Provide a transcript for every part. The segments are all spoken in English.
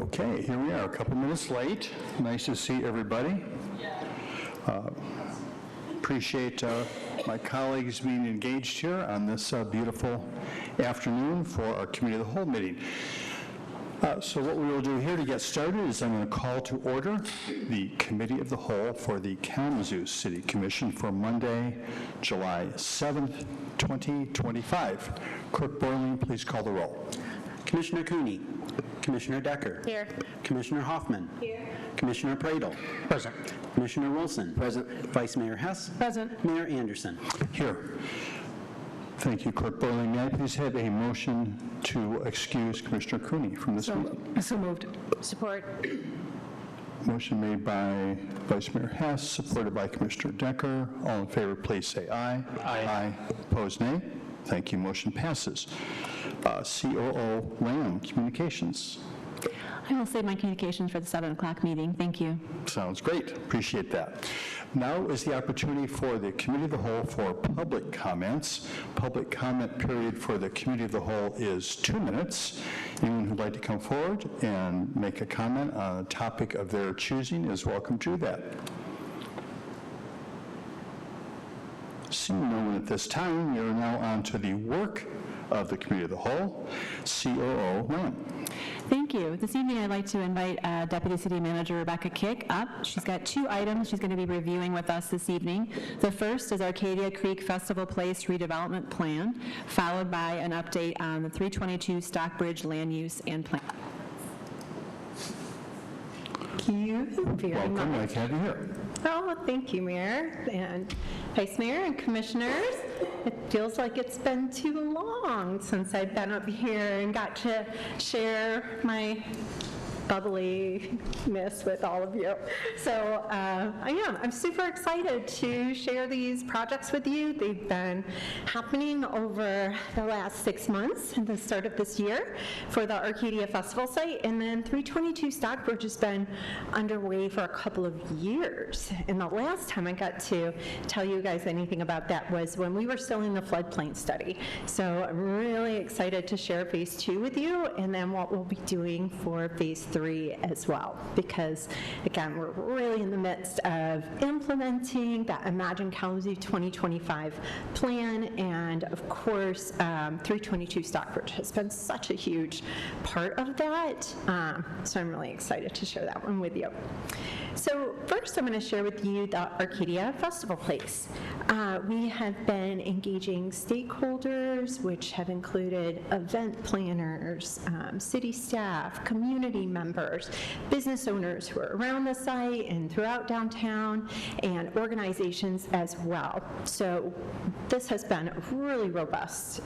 Okay, here we are, a couple minutes late. Nice to see everybody. Appreciate my colleagues being engaged here on this beautiful afternoon for our Committee of the Whole meeting. So what we will do here to get started is I'm going to call to order the Committee of the Whole for the Kalamazoo City Commission for Monday, July 7th, 2025. Clerk Borling, please call the roll. Commissioner Cooney. Commissioner Decker. Here. Commissioner Hoffman. Here. Commissioner Pradel. Present. Commissioner Wilson. Present. Vice Mayor Hess. Present. Mayor Anderson. Here. Thank you, Clerk Borling. May I please have a motion to excuse Commissioner Cooney from this meeting? So moved. Support. Motion made by Vice Mayor Hess, supported by Commissioner Decker. All in favor, please say aye. Aye. Opposed, nay. Thank you. Motion passes. COO Lamb, Communications. I will save my communications for the 7 o'clock meeting. Thank you. Sounds great. Appreciate that. Now is the opportunity for the Committee of the Whole for public comments. Public comment period for the Committee of the Whole is 2 minutes. Anyone who'd like to come forward and make a comment on a topic of their choosing is welcome to do that. Seeing no one at this time, we are now on to the work of the Committee of the Whole. COO Lamb. Thank you. This evening, I'd like to invite Deputy City Manager Rebecca Kick up. She's got 2 items she's going to be reviewing with us this evening. The first is Arcadia Creek Festival Place redevelopment plan, followed by an update on the 322 Stockbridge land use and plan. Thank you very Welcome. much. I'd like to have you here. Oh, thank you, Mayor and Vice Mayor and Commissioners. It feels like it's been too long since I've been up here and got to share my bubbliness with all of you. So I'm super excited to share these projects with you. They've been happening over the last 6 months and the start of this year for the Arcadia Festival site. And then 322 Stockbridge has been underway for a couple of years. And the last time I got to tell you guys anything about that was when we were still in the floodplain study. So I'm really excited to share phase 2 with you and then what we'll be doing for phase 3 as well, because again, we're really in the midst of implementing that Imagine Kalamazoo 2025 plan, and of course, 322 Stockbridge has been such a huge part of that, so I'm really excited to share that one with you. So first, I'm going to share with you the Arcadia Festival Place. We have been engaging stakeholders, which have included event planners, city staff, community members, business owners who are around the site and throughout downtown, and organizations as well. So this has been a really robust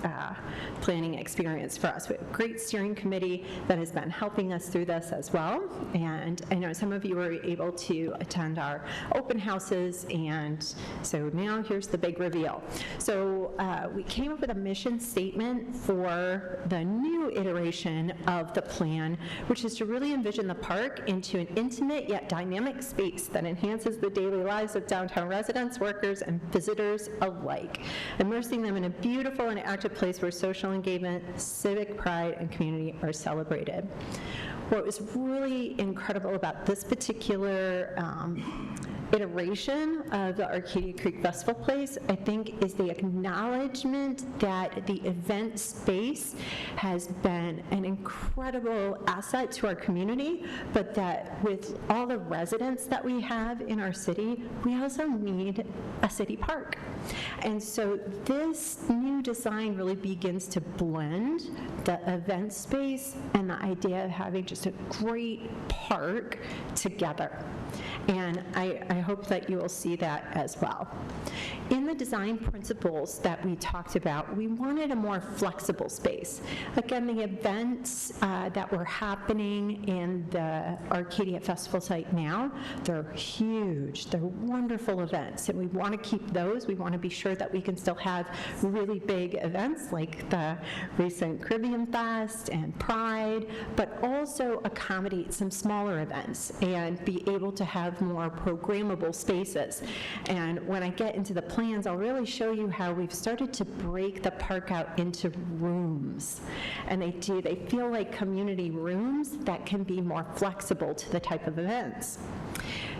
planning experience for us. We have a great steering committee that has been helping us through this as well. And I know some of you were able to attend our open houses, and so now here's the big reveal. So we came up with a mission statement for the new iteration of the plan, which is to really envision the park into an intimate yet dynamic space that enhances the daily lives of downtown residents, workers, and visitors alike, immersing them in a beautiful and active place where social engagement, civic pride, and community are celebrated. What was really incredible about this particular iteration of the Arcadia Creek Festival Place, I think, is the acknowledgement that the event space has been an incredible asset to our community, but that with all the residents that we have in our city, we also need a city park. And so this new design really begins to blend the event space and the idea of having just a great park together. And I hope that you will see that as well. In the design principles that we talked about, we wanted a more flexible space. Again, the events that were happening in the Arcadia Festival site now, they're huge. They're wonderful events, and we want to keep those. We want to be sure that we can still have really big events like the recent Caribbean Fest and Pride, but also accommodate some smaller events and be able to have more program programmable spaces. And when I get into the plans, I'll really show you how we've started to break the park out into rooms. And they feel like community rooms that can be more flexible to the type of events.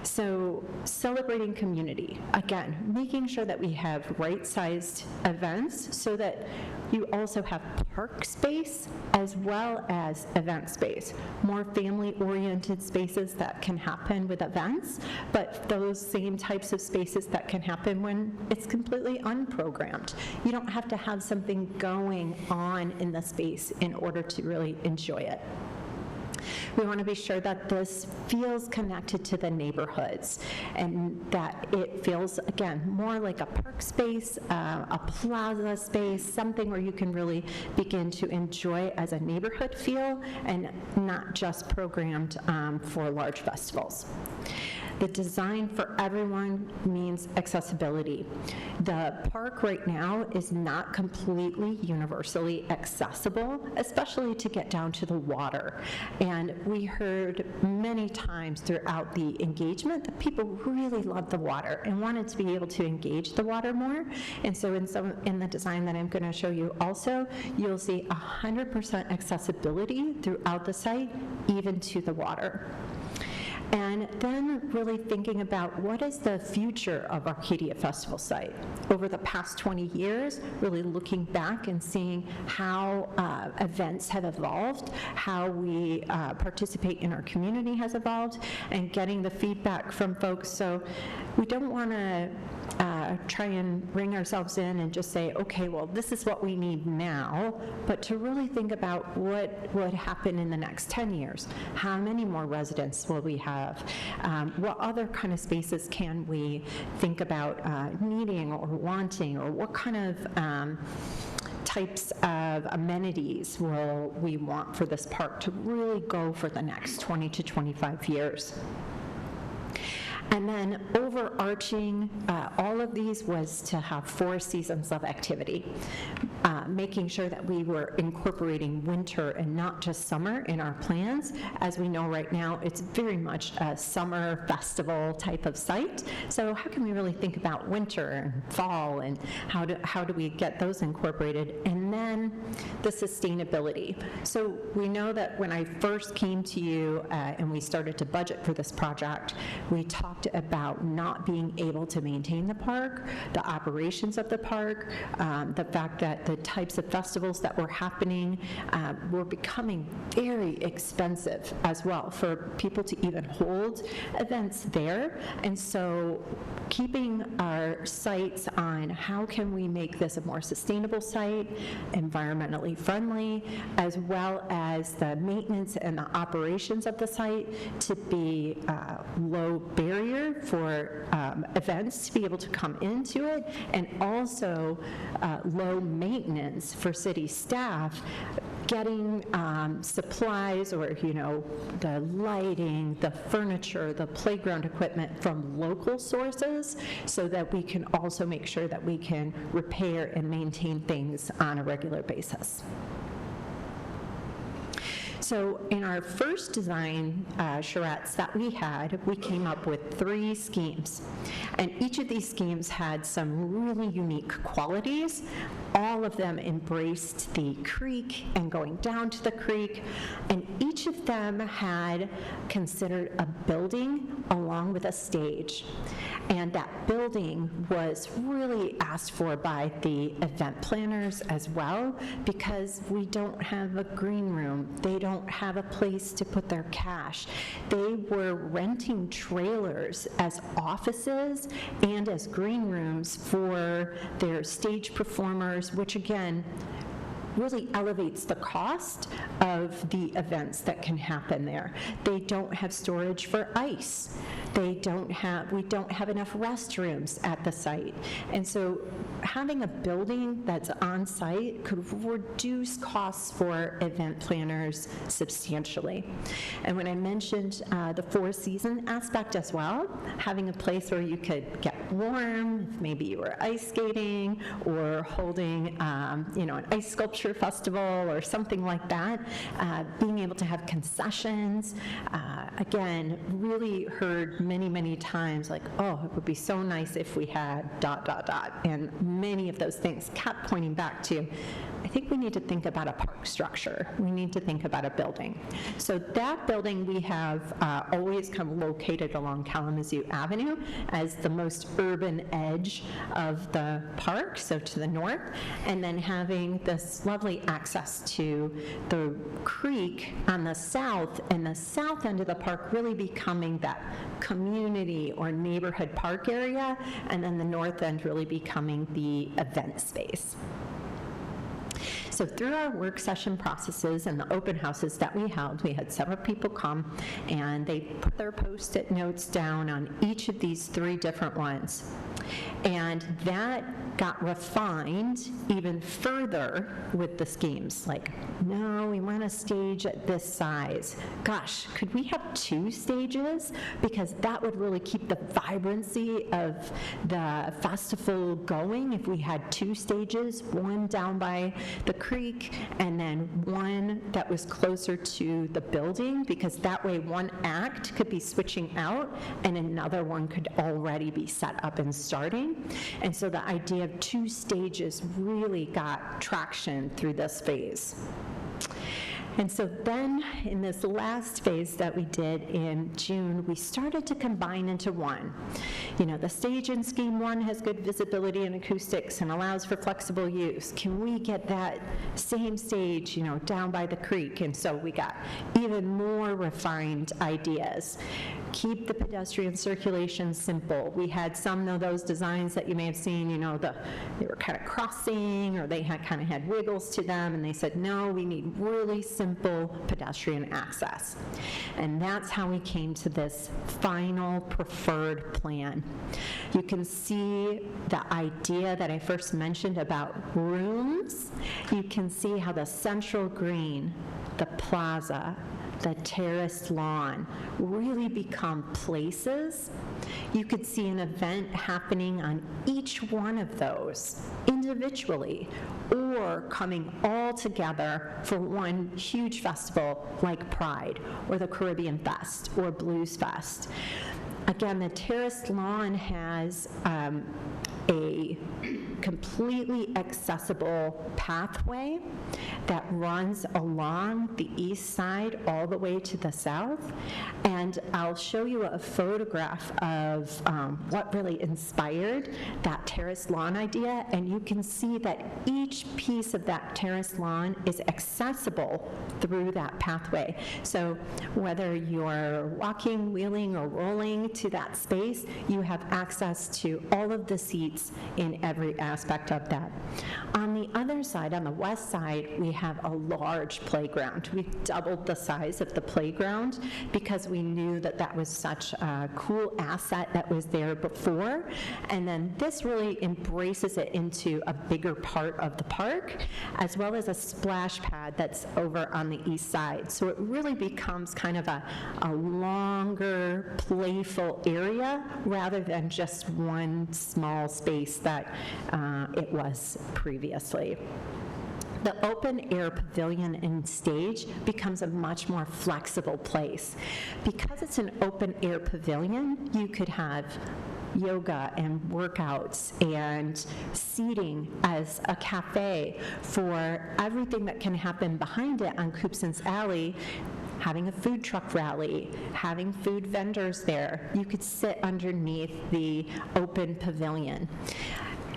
So celebrating community, again, making sure that we have right-sized events so that you also have park space as well as event space, more family-oriented spaces that can happen with events, but those same types of spaces that can happen when it's completely unprogrammed. You don't have to have something going on in the space in order to really enjoy it. We want to be sure that this feels connected to the neighborhoods and that it feels, again, more like a park space, a plaza space, something where you can really begin to enjoy as a neighborhood feel and not just programmed for large festivals. The design for everyone means accessibility. The park right now is not completely universally accessible, especially to get down to the water. And we heard many times throughout the engagement that people really love the water and wanted to be able to engage the water more. And so in the design that I'm going to show you also, you'll see 100% accessibility throughout the site, even to the water. And then really thinking about what is the future of Arcadia Festival site. Over the past 20 years, really looking back and seeing how events have evolved, how we participate in our community has evolved, and getting the feedback from folks. So we don't want to try and ring ourselves in and just say, okay, well, this is what we need now, but to really think about what would happen in the next 10 years. How many more residents will we have? What other kind of spaces can we think about needing or wanting, or what kind of types of amenities will we want for this park to really go for the next 20 to 25 years? And then overarching all of these was to have 4 seasons of activity, making sure that we were incorporating winter and not just summer in our plans. As we know right now, it's very much a summer festival type of site. So how can we really think about winter and fall, and how do we get those incorporated? And then the sustainability. So we know that when I first came to you and we started to budget for this project, we talked about not being able to maintain the park, the operations of the park, the fact that the types of festivals that were happening were becoming very expensive as well for people to even hold events there. And so keeping our sights on how can we make this a more sustainable site, environmentally friendly, as well as the maintenance and the operations of the site to be low barrier for events to be able to come into it, and also low maintenance for city staff getting supplies, or the lighting, the furniture, the playground equipment from local sources, so that we can also make sure that we can repair and maintain things on a regular basis. So in our first design charrettes that we had, we came up with 3 schemes. And each of these schemes had some really unique qualities. All of them embraced the creek and going down to the creek. And each of them had considered a building along with a stage. And that building was really asked for by the event planners as well, because we don't have a green room. They don't have a place to put their cash. They were renting trailers as offices and as green rooms for their stage performers, which again really elevates the cost of the events that can happen there. They don't have storage for ice. We don't have enough restrooms at the site. And so having a building that's on site could reduce costs for event planners substantially. And when I mentioned the 4-season aspect as well, having a place where you could get warm, if maybe you were ice skating or holding an ice sculpture literature festival or something like that, being able to have concessions. Again, really heard many, many times like, oh, it would be so nice if we had ... And many of those things kept pointing back to, I think we need to think about a park structure. We need to think about a building. So that building we have always kind of located along Kalamazoo Avenue as the most urban edge of the park, so to the north, and then having this lovely access to the creek on the south, and the south end of the park really becoming that community or neighborhood park area, and then the north end really becoming the event space. So through our work session processes and the open houses that we held, we had several people come, and they put their Post-it notes down on each of these 3 different ones. And that got refined even further with the schemes. Like, no, we want a stage at this size. Gosh, could we have 2 stages? Because that would really keep the vibrancy of the festival going if we had 2 stages, one down by the creek and then one that was closer to the building, because that way one act could be switching out and another one could already be set up and starting. And so the idea of 2 stages really got traction through this phase. And so then, in this last phase that we did in June, we started to combine into one. You know, the stage in Scheme 1 has good visibility and acoustics and allows for flexible use. Can we get that same stage, you know, down by the creek? And so we got even more refined ideas. Keep the pedestrian circulation simple. We had some of those designs that you may have seen, you know, they were kind of crossing, or they had kind of had wiggles to them, and they said, no, we need really simple pedestrian access. And that's how we came to this final preferred plan. You can see the idea that I first mentioned about rooms. You can see how the central green, the plaza, the terraced lawn really become places. You could see an event happening on each one of those individually, or coming all together for one huge festival like Pride or the Caribbean Fest or Blues Fest. Again, the terraced lawn has a completely accessible pathway that runs along the east side all the way to the south. And I'll show you a photograph of what really inspired that terraced lawn idea. And you can see that each piece of that terraced lawn is accessible through that pathway. So whether you're walking, wheeling, or rolling to that space, you have access to all of the seats in every aspect of that. On the other side, on the west side, we have a large playground. We doubled the size of the playground because we knew that that was such a cool asset that was there before. And then this really embraces it into a bigger part of the park, as well as a splash pad that's over on the east side. So it really becomes kind of a longer, playful area rather than just one small space that it was previously. The open air pavilion and stage becomes a much more flexible place. Because it's an open air pavilion, you could have yoga and workouts and seating as a cafe for everything that can happen behind it on Coopson's Alley. Having a food truck rally, having food vendors there. You could sit underneath the open pavilion.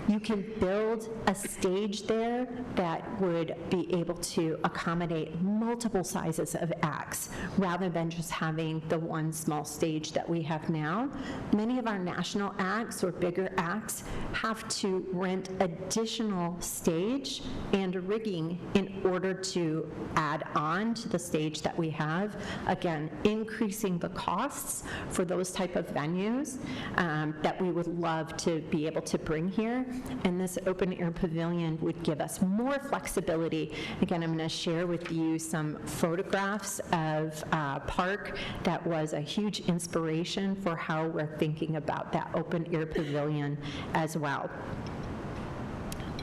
You can build a stage there that would be able to accommodate multiple sizes of acts rather than just having the one small stage that we have now. Many of our national acts or bigger acts have to rent additional stage and rigging in order to add on to the stage that we have. Again, increasing the costs for those type of venues that we would love to be able to bring here. And this open air pavilion would give us more flexibility. Again, I'm going to share with you some photographs of park that was a huge inspiration for how we're thinking about that open air pavilion as well.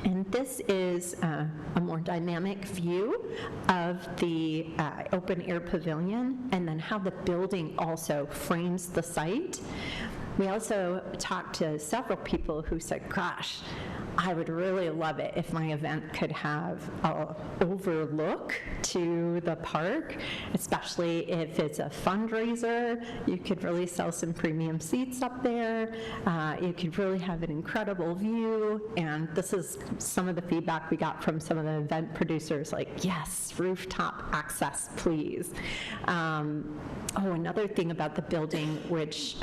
And this is a more dynamic view of the open-air pavilion, and then how the building also frames the site. We also talked to several people who said, gosh, I would really love it if my event could have an overlook to the park, especially if it's a fundraiser. You could really sell some premium seats up there. You could really have an incredible view. And this is some of the feedback we got from some of the event producers, like, yes, rooftop access, please. Another thing about the building, which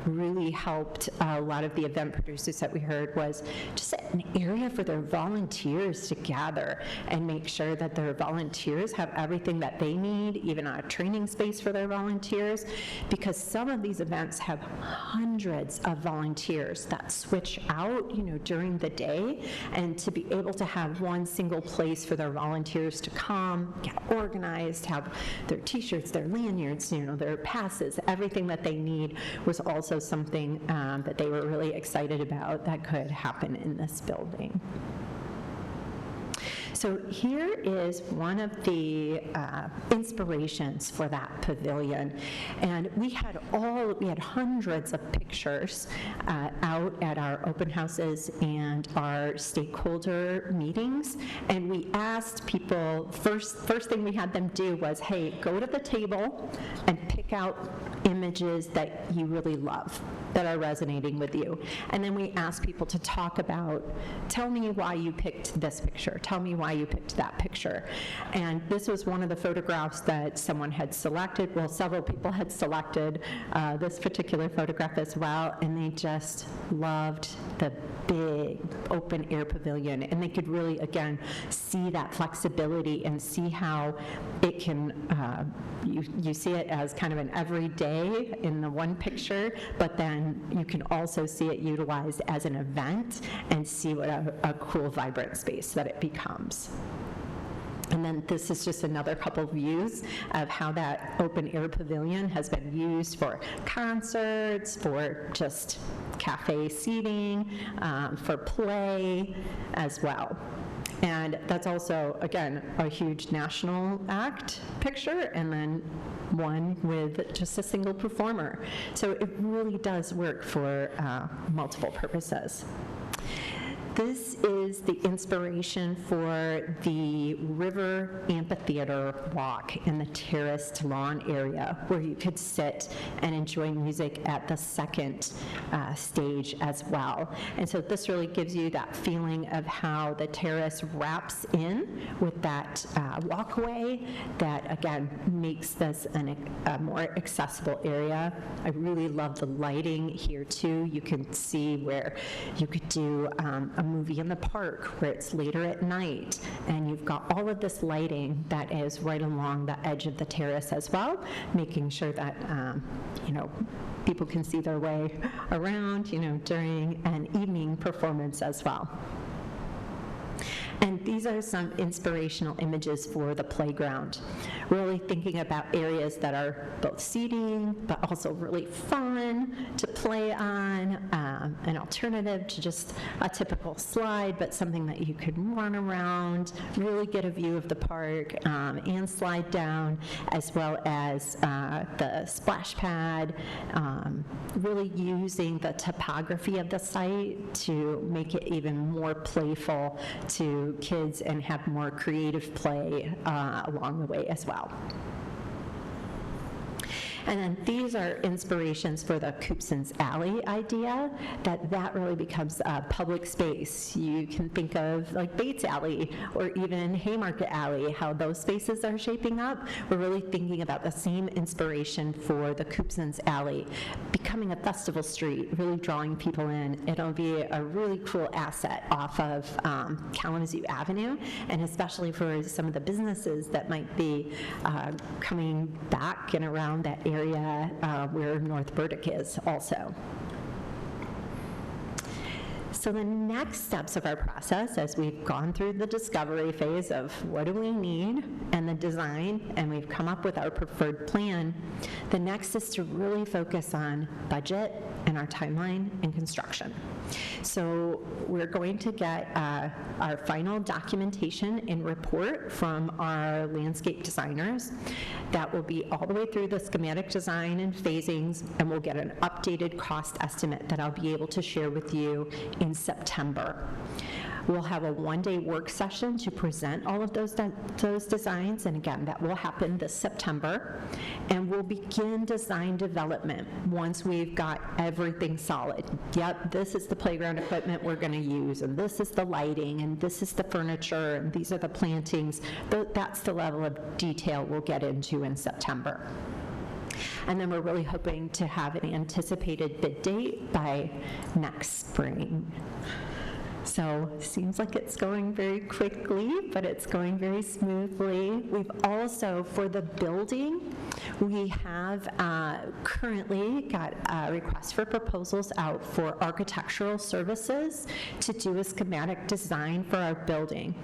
really helped a lot of the event producers that we heard, was just an area for their volunteers to gather and make sure that their volunteers have everything that they need, even a training space for their volunteers, because some of these events have hundreds of volunteers that switch out, during the day, and to be able to have one single place for their volunteers to come, get organized, have their t-shirts, their lanyards, their passes, everything that they need, was also something that they were really excited about that could happen in this building. So here is one of the inspirations for that pavilion. And we had hundreds of pictures out at our open houses and our stakeholder meetings. And we asked people, first thing we had them do was, hey, go to the table and pick out images that you really love, that are resonating with you. And then we asked people to talk about, tell me why you picked this picture, tell me why you picked that picture. And this was one of the photographs that someone had selected, well, several people had selected this particular photograph as well, and they just loved the big open air pavilion. And they could really, again, see that flexibility and see how it can, you see it as kind of an everyday in the one picture, but then you can also see it utilized as an event and see what a cool, vibrant space that it becomes. And then this is just another couple views of how that open air pavilion has been used for concerts, for just cafe seating, for play as well. And that's also, again, a huge national act picture, and then one with just a single performer. So it really does work for multiple purposes. This is the inspiration for the River Amphitheater walk in the terraced lawn area, where you could sit and enjoy music at the second stage as well. And so this really gives you that feeling of how the terrace wraps in with that walkway that, again, makes this a more accessible area. I really love the lighting here too. You can see where you could do a movie in the park where it's later at night, and you've got all of this lighting that is right along the edge of the terrace as well, making sure that people can see their way around during an evening performance as well. And these are some inspirational images for the playground. Really thinking about areas that are both seating, but also really fun to play on, an alternative to just a typical slide, but something that you could run around, really get a view of the park, and slide down, as well as the splash pad, really using the topography of the site to make it even more playful to kids and have more creative play along the way as well. And then these are inspirations for the Coopson's Alley idea, that really becomes a public space. You can think of like Bates Alley or even Haymarket Alley, how those spaces are shaping up. We're really thinking about the same inspiration for the Coopson's Alley, becoming a festival street, really drawing people in. It'll be a really cool asset off of Kalamazoo Avenue, and especially for some of the businesses that might be coming back and around that area where North Burdick is also. So the next steps of our process, as we've gone through the discovery phase of what do we need and the design, and we've come up with our preferred plan, the next is to really focus on budget and our timeline and construction. So we're going to get our final documentation and report from our landscape designers. That will be all the way through the schematic design and phasings, and we'll get an updated cost estimate that I'll be able to share with you in September. We'll have a one-day work session to present all of those designs, and again, that will happen this September. And we'll begin design development once we've got everything solid. Yep, this is the playground equipment we're going to use, and this is the lighting, and this is the furniture, and these are the plantings. That's the level of detail we'll get into in September. And then we're really hoping to have an anticipated bid date by next spring. So seems like it's going very quickly, but it's going very smoothly. We've also, for the building, we have currently got requests for proposals out for architectural services to do a schematic design for our building.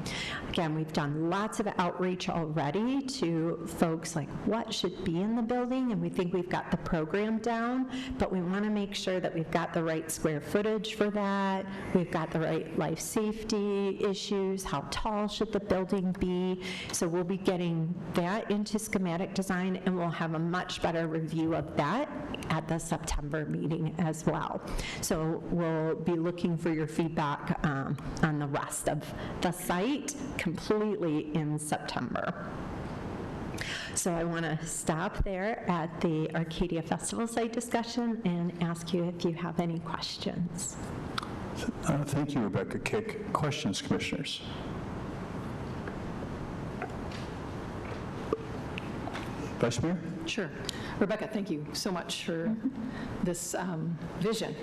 Again, we've done lots of outreach already to folks like what should be in the building, and we think we've got the program down, but we want to make sure that we've got the right square footage for that, we've got the right life safety issues, how tall should the building be. So we'll be getting that into schematic design, and we'll have a much better review of that at the September meeting as well. So we'll be looking for your feedback on the rest of the site completely in September. So I want to stop there at the Arcadia Festival site discussion and ask you if you have any questions. Thank you, Rebecca Kick. Questions, commissioners? Vice Mayor? Sure. Rebecca, thank you so much for this vision.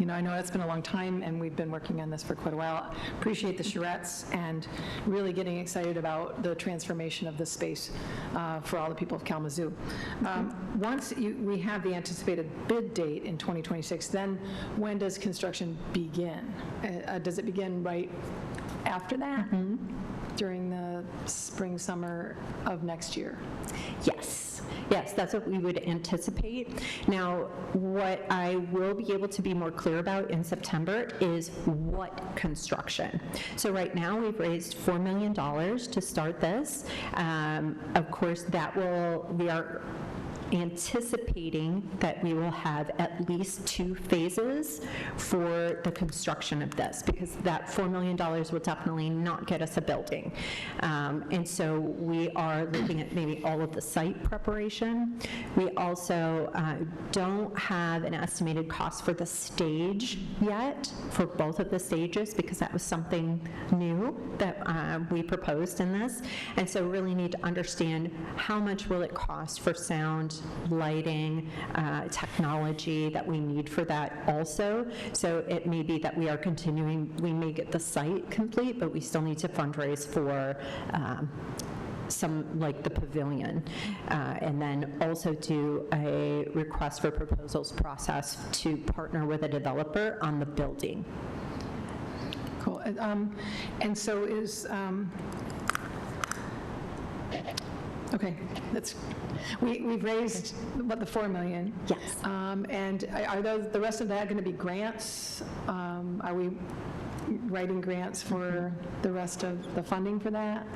You know, I know it's been a long time, and we've been working on this for quite a while. Appreciate the charrettes and really getting excited about the transformation of this space for all the people of Kalamazoo. Once we have the anticipated bid date in 2026, then when does construction begin? Does it begin right after that? During the spring, summer of next year? Yes, that's what we would anticipate. Now, what I will be able to be more clear about in September is what construction. So right now, we've raised $4 million to start this. Of course, we are anticipating that we will have at least 2 phases for the construction of this, because that $4 million will definitely not get us a building. And so we are looking at maybe all of the site preparation. We also don't have an estimated cost for the stage yet, for both of the stages, because that was something new that we proposed in this. And so really need to understand how much will it cost for sound, lighting, technology that we need for that also. So it may be that we are continuing, we may get the site complete, but we still need to fundraise for some, like the pavilion, and then also do a request for proposals process to partner with a developer on the building. Cool. And so is, okay, we've raised, the $4 million? Yes. And are the rest of that going to be grants? Are we writing grants for the rest of the funding for that?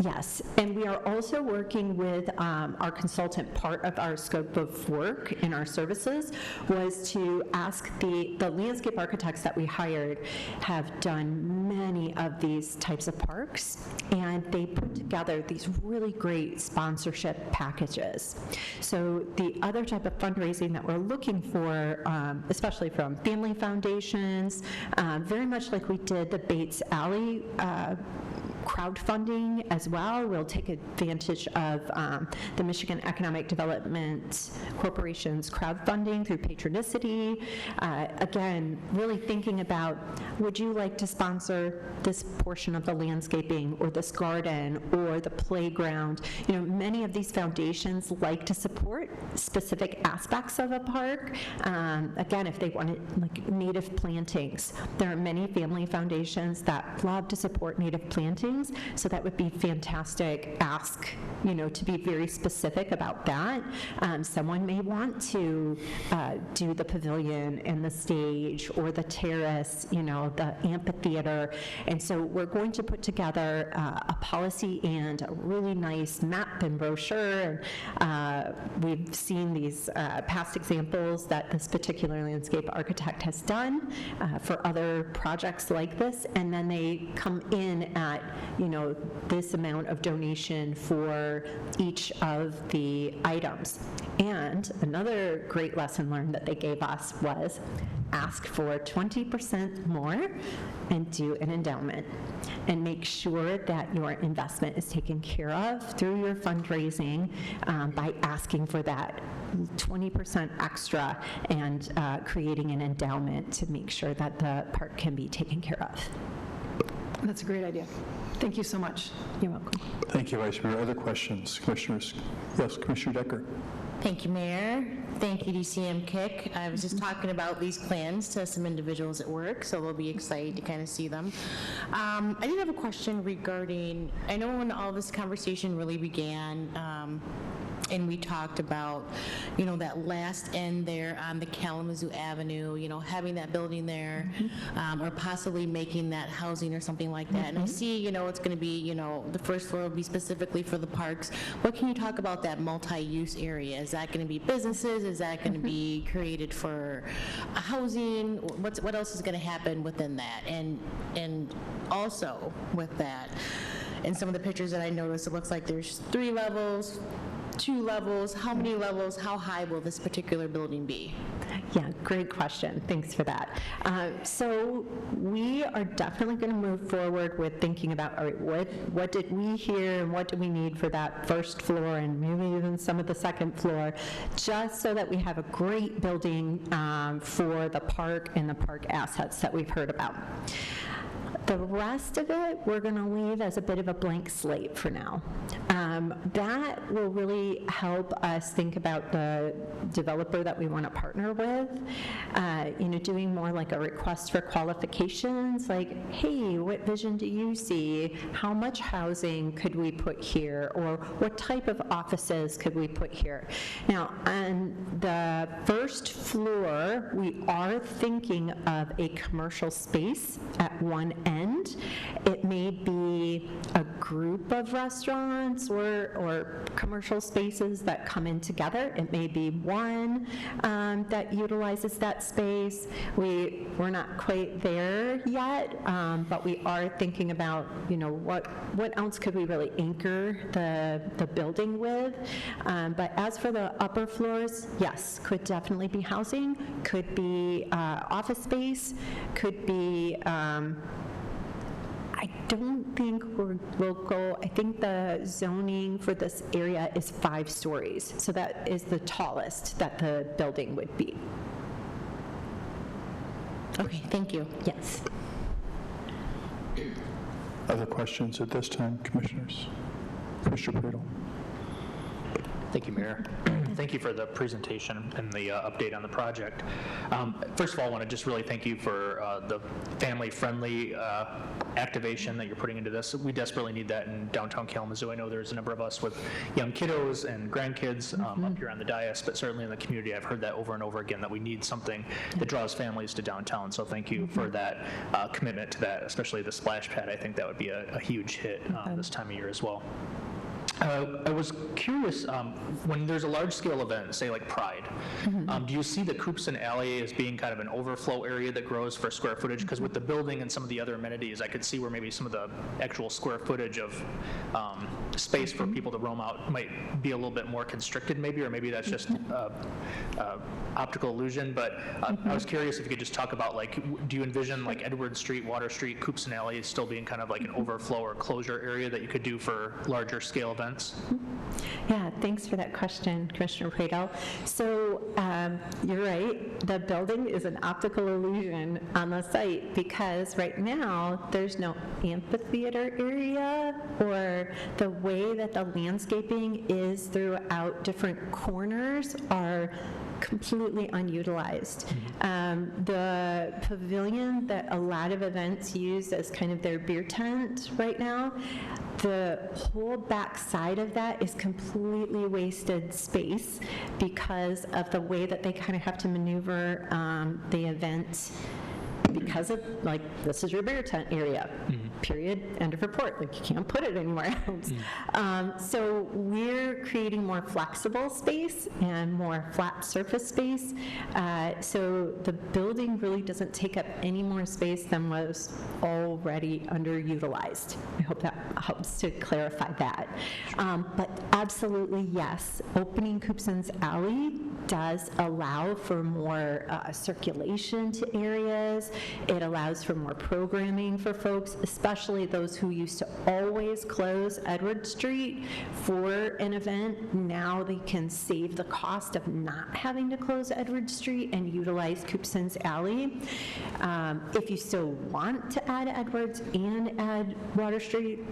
Yes, and we are also working with our consultant. Part of our scope of work in our services was to ask the landscape architects that we hired have done many of these types of parks, and they put together these really great sponsorship packages. So the other type of fundraising that we're looking for, especially from family foundations, very much like we did the Bates Alley crowdfunding as well. We'll take advantage of the Michigan Economic Development Corporation's crowdfunding through Patronicity. Again, really thinking about, would you like to sponsor this portion of the landscaping or this garden or the playground? You know, many of these foundations like to support specific aspects of a park. Again, if they wanted like native plantings, there are many family foundations that love to support native plantings, so that would be fantastic ask, you know, to be very specific about that. Someone may want to do the pavilion and the stage or the terrace, you know, the amphitheater. And so we're going to put together a policy and a really nice map and brochure. And we've seen these past examples that this particular landscape architect has done for other projects like this. And then they come in at, you know, this amount of donation for each of the items. And another great lesson learned that they gave us was ask for 20% more and do an endowment, and make sure that your investment is taken care of through your fundraising by asking for that 20% extra and creating an endowment to make sure that the park can be taken care of. That's a great idea. Thank you so much. You're welcome. Thank you, Vice Mayor. Other questions? Commissioners? Yes, Commissioner Decker. Thank you, Mayor. Thank you, DCM Kick. I was just talking about these plans to some individuals at work, so they'll be excited to kind of see them. I did have a question regarding, I know when all this conversation really began, and we talked about, you know, that last end there on the Kalamazoo Avenue, you know, having that building there, or possibly making that housing or something like that. And I see, you know, it's going to be, you know, the first floor will be specifically for the parks. What can you talk about that multi-use area? Is that going to be businesses? Is that going to be created for housing? What else is going to happen within that? And also with that, in some of the pictures that I noticed, it looks like there's 3 levels, 2 levels. How many levels, how high will this particular building be? Yeah, great question. Thanks for that. So we are definitely going to move forward with thinking about, all right, what did we hear and what do we need for that first floor and maybe even some of the second floor, just so that we have a great building for the park and the park assets that we've heard about. The rest of it, we're going to leave as a bit of a blank slate for now. That will really help us think about the developer that we want to partner with, you know, doing more like a request for qualifications, like, hey, what vision do you see? How much housing could we put here? Or what type of offices could we put here? Now, on the first floor, we are thinking of a commercial space at one end. It may be a group of restaurants or commercial spaces that come in together. It may be one that utilizes that space. We're not quite there yet, but we are thinking about, you know, what else could we really anchor the building with. But as for the upper floors, yes, could definitely be housing, could be office space, could be I don't think we'll go, I think the zoning for this area is 5 stories. So that is the tallest that the building would be. Okay, thank you. Yes. Other questions at this time, Commissioners? Commissioner Pradel. Thank you, Mayor. Thank you for the presentation and the update on the project. First of all, I want to just really thank you for the family-friendly activation that you're putting into this. We desperately need that in downtown Kalamazoo. I know there's a number of us with young kiddos and grandkids up here on the dais, but certainly in the community, I've heard that over and over again, that we need something that draws families to downtown. So thank you for that commitment to that, especially the splash pad. I think that would be a huge hit this time of year as well. I was curious, when there's a large-scale event, say like Pride, do you see the Coopson Alley as being kind of an overflow area that grows for square footage? Because with the building and some of the other amenities, I could see where maybe some of the actual square footage of space for people to roam out might be a little bit more constricted maybe, or maybe that's just optical illusion. But I was curious if you could just talk about, like, do you envision like Edward Street, Water Street, Coopson Alley still being kind of like an overflow or closure area that you could do for larger scale events? Yeah, thanks for that question, Commissioner Pradel. So you're right, the building is an optical illusion on the site because right now there's no amphitheater area, or the way that the landscaping is throughout different corners are completely unutilized. The pavilion that a lot of events use as kind of their beer tent right now, the whole back side of that is completely wasted space because of the way that they kind of have to maneuver the event, because of, like, this is your beer tent area, period, end of report. Like, you can't put it anywhere else. So we're creating more flexible space and more flat surface space. So the building really doesn't take up any more space than was already underutilized. I hope that helps to clarify that. But absolutely, yes, opening Coopson's Alley does allow for more circulation to areas. It allows for more programming for folks, especially those who used to always close Edward Street for an event. Now they can save the cost of not having to close Edward Street and utilize Coopson's Alley. If you still want to add Edwards and add Water Street,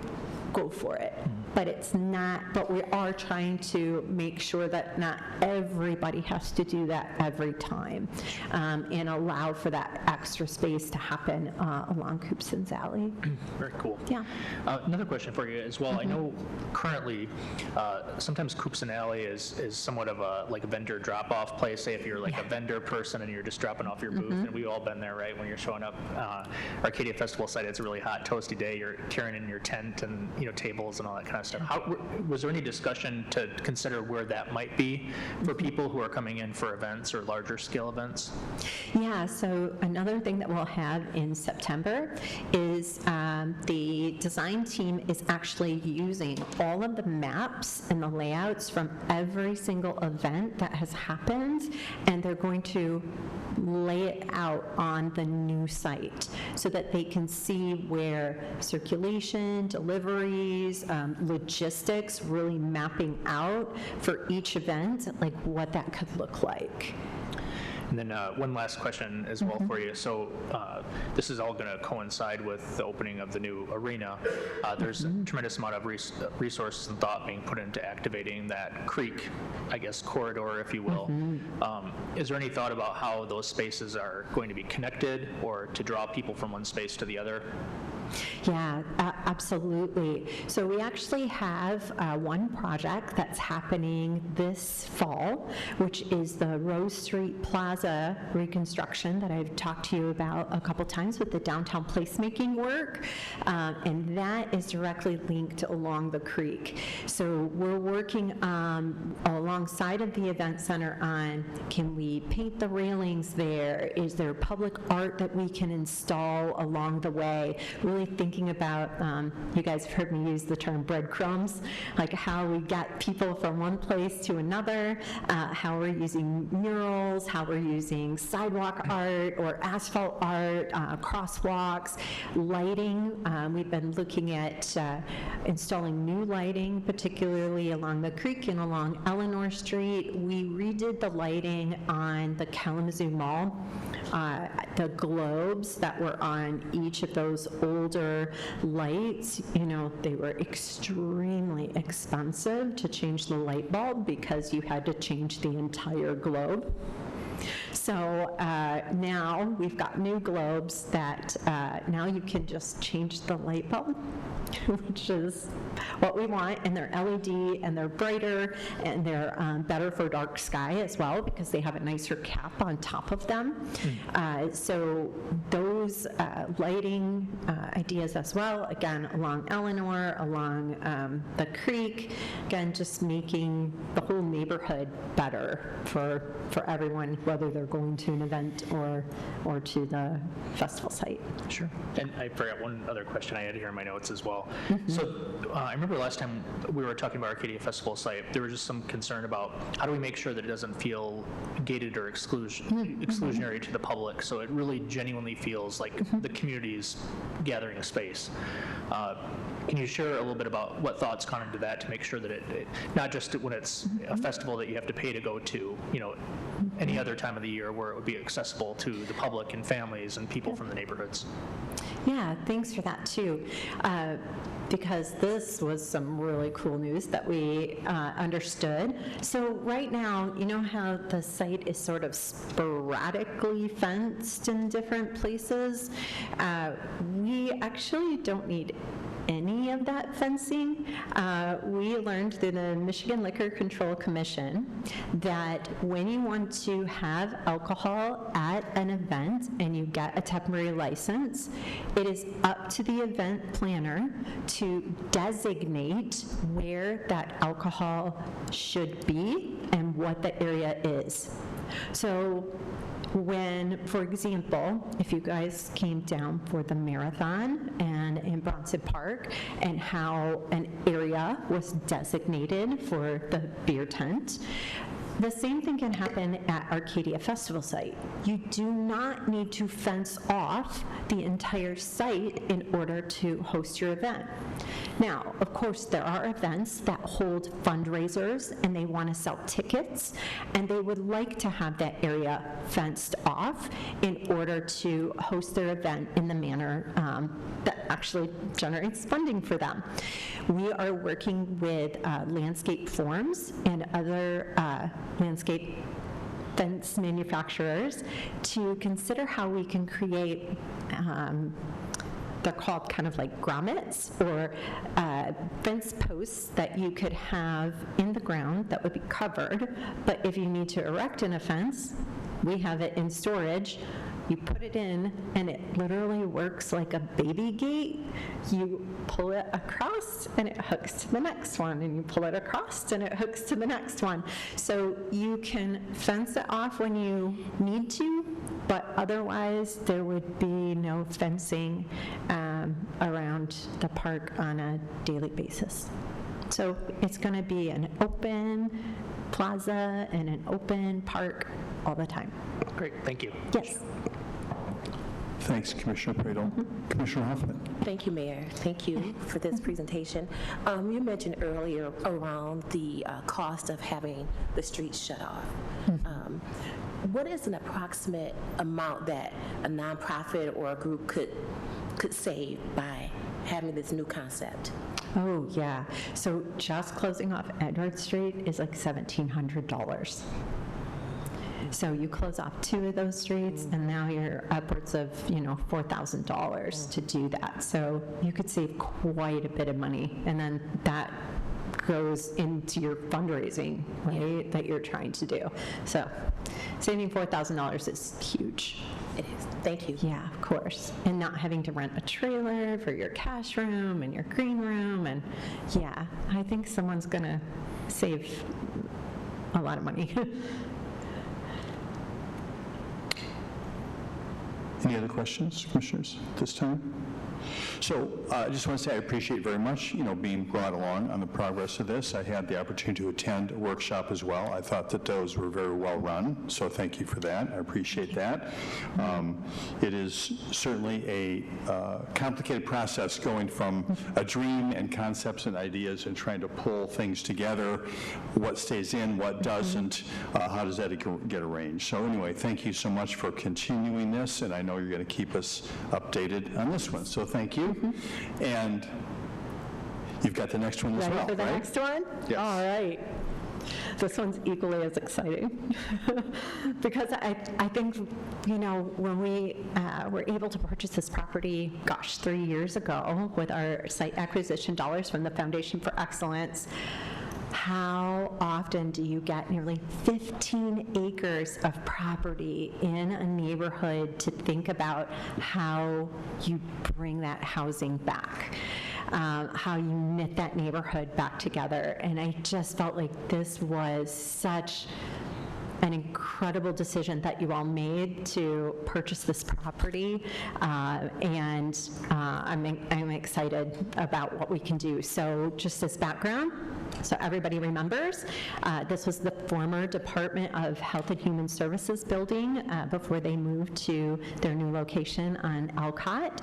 go for it. But it's not, but we are trying to make sure that not everybody has to do that every time, and allow for that extra space to happen along Coopson's Alley. Very cool. Yeah. Another question for you as well. I know currently sometimes Coopson Alley is somewhat of a like a vendor drop-off place. Say if you're like a vendor person and you're just dropping off your booth, and we've all been there, right? When you're showing up, Arcadia Festival site, it's a really hot, toasty day. You're carrying in your tent and tables and all that kind of stuff. Was there any discussion to consider where that might be for people who are coming in for events or larger scale events? Yeah, so another thing that we'll have in September is the design team is actually using all of the maps and the layouts from every single event that has happened, and they're going to lay it out on the new site so that they can see where circulation, deliveries, logistics, really mapping out for each event, like what that could look like. And then one last question as well for you. So this is all going to coincide with the opening of the new arena. There's a tremendous amount of resources and thought being put into activating that creek, I guess, corridor, if you will. Is there any thought about how those spaces are going to be connected or to draw people from one space to the other? Yeah, absolutely. So we actually have one project that's happening this fall, which is the Rose Street Plaza reconstruction that I've talked to you about a couple times with the downtown placemaking work, and that is directly linked along the creek. So we're working alongside of the event center on, can we paint the railings there? Is there public art that we can install along the way? Really thinking about, you guys have heard me use the term breadcrumbs, like how we get people from one place to another, how we're using murals, how we're using sidewalk art or asphalt art, crosswalks, lighting. We've been looking at installing new lighting, particularly along the creek and along Eleanor Street. We redid the lighting on the Kalamazoo Mall. The globes that were on each of those older lights, they were extremely expensive to change the light bulb because you had to change the entire globe. So now we've got new globes that now you can just change the light bulb, which is what we want, and they're LED, and they're brighter, and they're better for dark sky as well, because they have a nicer cap on top of them. So those lighting ideas as well, again, along Eleanor, along the creek, again, just making the whole neighborhood better for everyone, whether they're going to an event or to the festival site. Sure. And I forgot one other question I had here in my notes as well. So I remember last time we were talking about Arcadia Festival site, there was just some concern about how do we make sure that it doesn't feel gated or exclusionary to the public, so it really genuinely feels like the community's gathering space. Can you share a little bit about what thoughts gone into that to make sure that it not just when it's a festival that you have to pay to go to, any other time of the year where it would be accessible to the public and families and people from the neighborhoods? Yeah, thanks for that too. Because this was some really cool news that we understood. So right now, you know how the site is sort of sporadically fenced in different places? We actually don't need any of that fencing. We learned through the Michigan Liquor Control Commission that when you want to have alcohol at an event and you get a temporary license, it is up to the event planner to designate where that alcohol should be and what the area is. So when, for example, if you guys came down for the marathon and in Bronson Park and how an area was designated for the beer tent, the same thing can happen at Arcadia Festival site. You do not need to fence off the entire site in order to host your event. Now, of course, there are events that hold fundraisers and they want to sell tickets, and they would like to have that area fenced off in order to host their event in the manner that actually generates funding for them. We are working with Landscape Forms and other landscape fence manufacturers to consider how we can create they're called kind of like grommets or fence posts that you could have in the ground that would be covered, but if you need to erect an fence, we have it in storage. You put it in, and it literally works like a baby gate. You pull it across, and it hooks to the next one, and you pull it across, and it hooks to the next one. So you can fence it off when you need to, but otherwise there would be no fencing around the park on a daily basis. So it's going to be an open plaza and an open park all the time. Great, thank you. Yes. Thanks, Commissioner Pradel. Commissioner Hoffman. Thank you, Mayor. Thank you for this presentation. You mentioned earlier around the cost of having the streets shut off. What is an approximate amount that a nonprofit or a group could save by having this new concept? Oh, yeah. So just closing off Edward Street is like $1,700. So you close off 2 of those streets, and now you're upwards of, $4,000 to do that. So you could save quite a bit of money, and then that goes into your fundraising, right, that you're trying to do. So saving $4,000 is huge. It is. Thank you. Yeah, of course. And not having to rent a trailer for your cash room and your green room. And yeah, I think someone's going to save a lot of money. Any other questions, commissioners, at this time? So I just want to say I appreciate very much, being brought along on the progress of this. I had the opportunity to attend a workshop as well. I thought that those were very well run, so thank you for that. I appreciate that. It is certainly a complicated process going from a dream and concepts and ideas and trying to pull things together, what stays in, what doesn't, how does that get arranged. So anyway, thank you so much for continuing this, and I know you're going to keep us updated on this one. So thank you. And you've got the next one as well, Ready for the right? next one? Yes. All right. This one's equally as exciting because I think, when we were able to purchase this property, 3 years ago with our site acquisition dollars from the Foundation for Excellence, how often do you get nearly 15 acres of property in a neighborhood to think about how you bring that housing back? How you knit that neighborhood back together. And I just felt like this was such an incredible decision that you all made to purchase this property, and I'm excited about what we can do. So just as background, so everybody remembers, this was the former Department of Health and Human Services building before they moved to their new location on Alcott.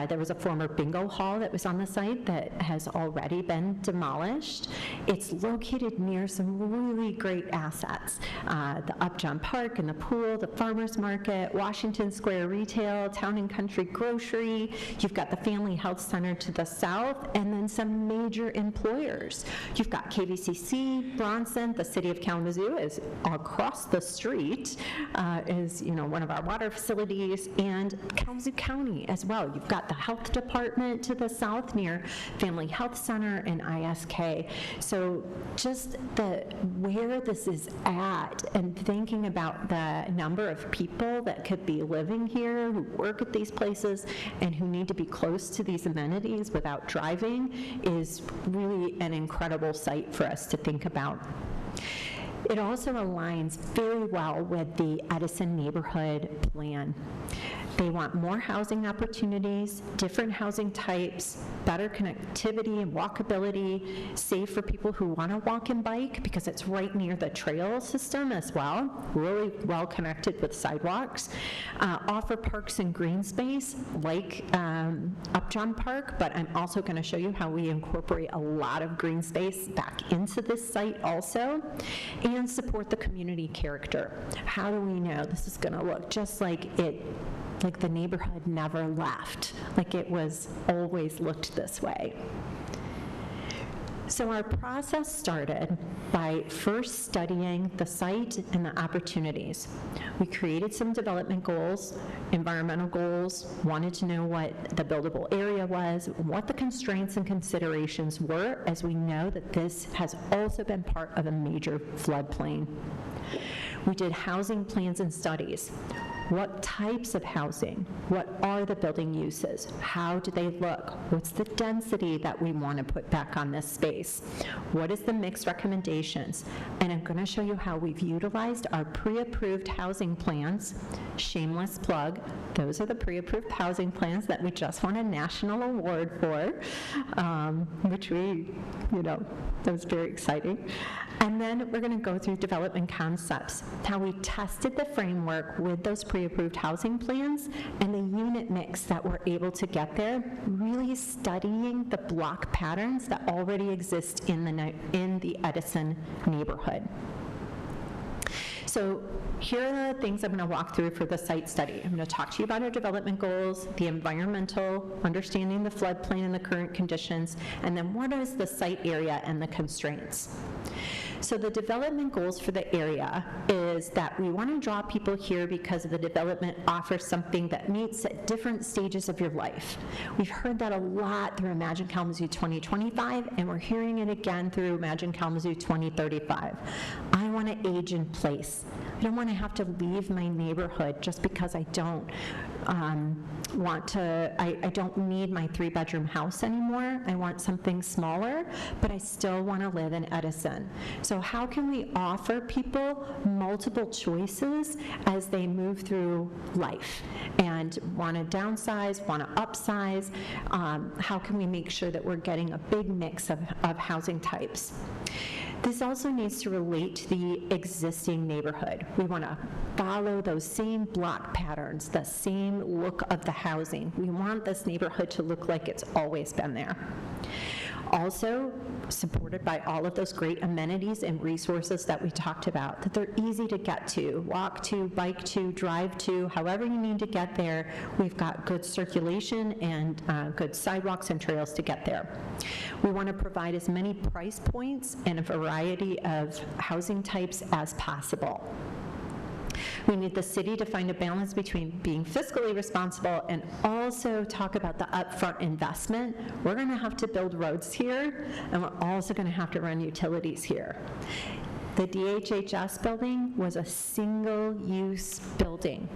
There was a former bingo hall that was on the site that has already been demolished. It's located near some really great assets. The Upjohn Park and the pool, the farmers market, Washington Square Retail, Town and Country Grocery. You've got the Family Health Center to the south, and then some major employers. You've got KVCC, Bronson, the City of Kalamazoo is across the street, is one of our water facilities, and Kalamazoo County as well. You've got the health department to the south near Family Health Center and ISK. So just where this is at, and thinking about the number of people that could be living here, who work at these places, and who need to be close to these amenities without driving, is really an incredible site for us to think about. It also aligns very well with the Edison neighborhood plan. They want more housing opportunities, different housing types, better connectivity and walkability, safe for people who want to walk and bike because it's right near the trail system as well, really well connected with sidewalks. Offer parks and green space like Upjohn Park, but I'm also going to show you how we incorporate a lot of green space back into this site also, and support the community character. How do we know this is going to look just like the neighborhood never left, like it was always looked this way? So our process started by first studying the site and the opportunities. We created some development goals, environmental goals, wanted to know what the buildable area was, what the constraints and considerations were, as we know that this has also been part of a major floodplain. We did housing plans and studies. What types of housing? What are the building uses? How do they look? What's the density that we want to put back on this space? What is the mix recommendations? And I'm going to show you how we've utilized our pre-approved housing plans. Shameless plug, those are the pre-approved housing plans that we just won a national award for, which that was very exciting. And then we're going to go through development concepts, how we tested the framework with those pre-approved housing plans and the unit mix that we're able to get there, really studying the block patterns that already exist in the Edison neighborhood. So here are the things I'm going to walk through for the site study. I'm going to talk to you about our development goals, the environmental, understanding the floodplain and the current conditions, and then what is the site area and the constraints. So the development goals for the area is that we want to draw people here because the development offers something that meets at different stages of your life. We've heard that a lot through Imagine Kalamazoo 2025, and we're hearing it again through Imagine Kalamazoo 2035. I want to age in place. I don't want to have to leave my neighborhood just because I don't I don't need my 3-bedroom house anymore. I want something smaller, but I still want to live in Edison. So how can we offer people multiple choices as they move through life and want to downsize, want to upsize? How can we make sure that we're getting a big mix of housing types? This also needs to relate to the existing neighborhood. We want to follow those same block patterns, the same look of the housing. We want this neighborhood to look like it's always been there. Also supported by all of those great amenities and resources that we talked about, that they're easy to get to, walk to, bike to, drive to, however you need to get there. We've got good circulation and good sidewalks and trails to get there. We want to provide as many price points and a variety of housing types as possible. We need the city to find a balance between being fiscally responsible and also talk about the upfront investment. We're going to have to build roads here, and we're also going to have to run utilities here. The DHHS building was a single-use building,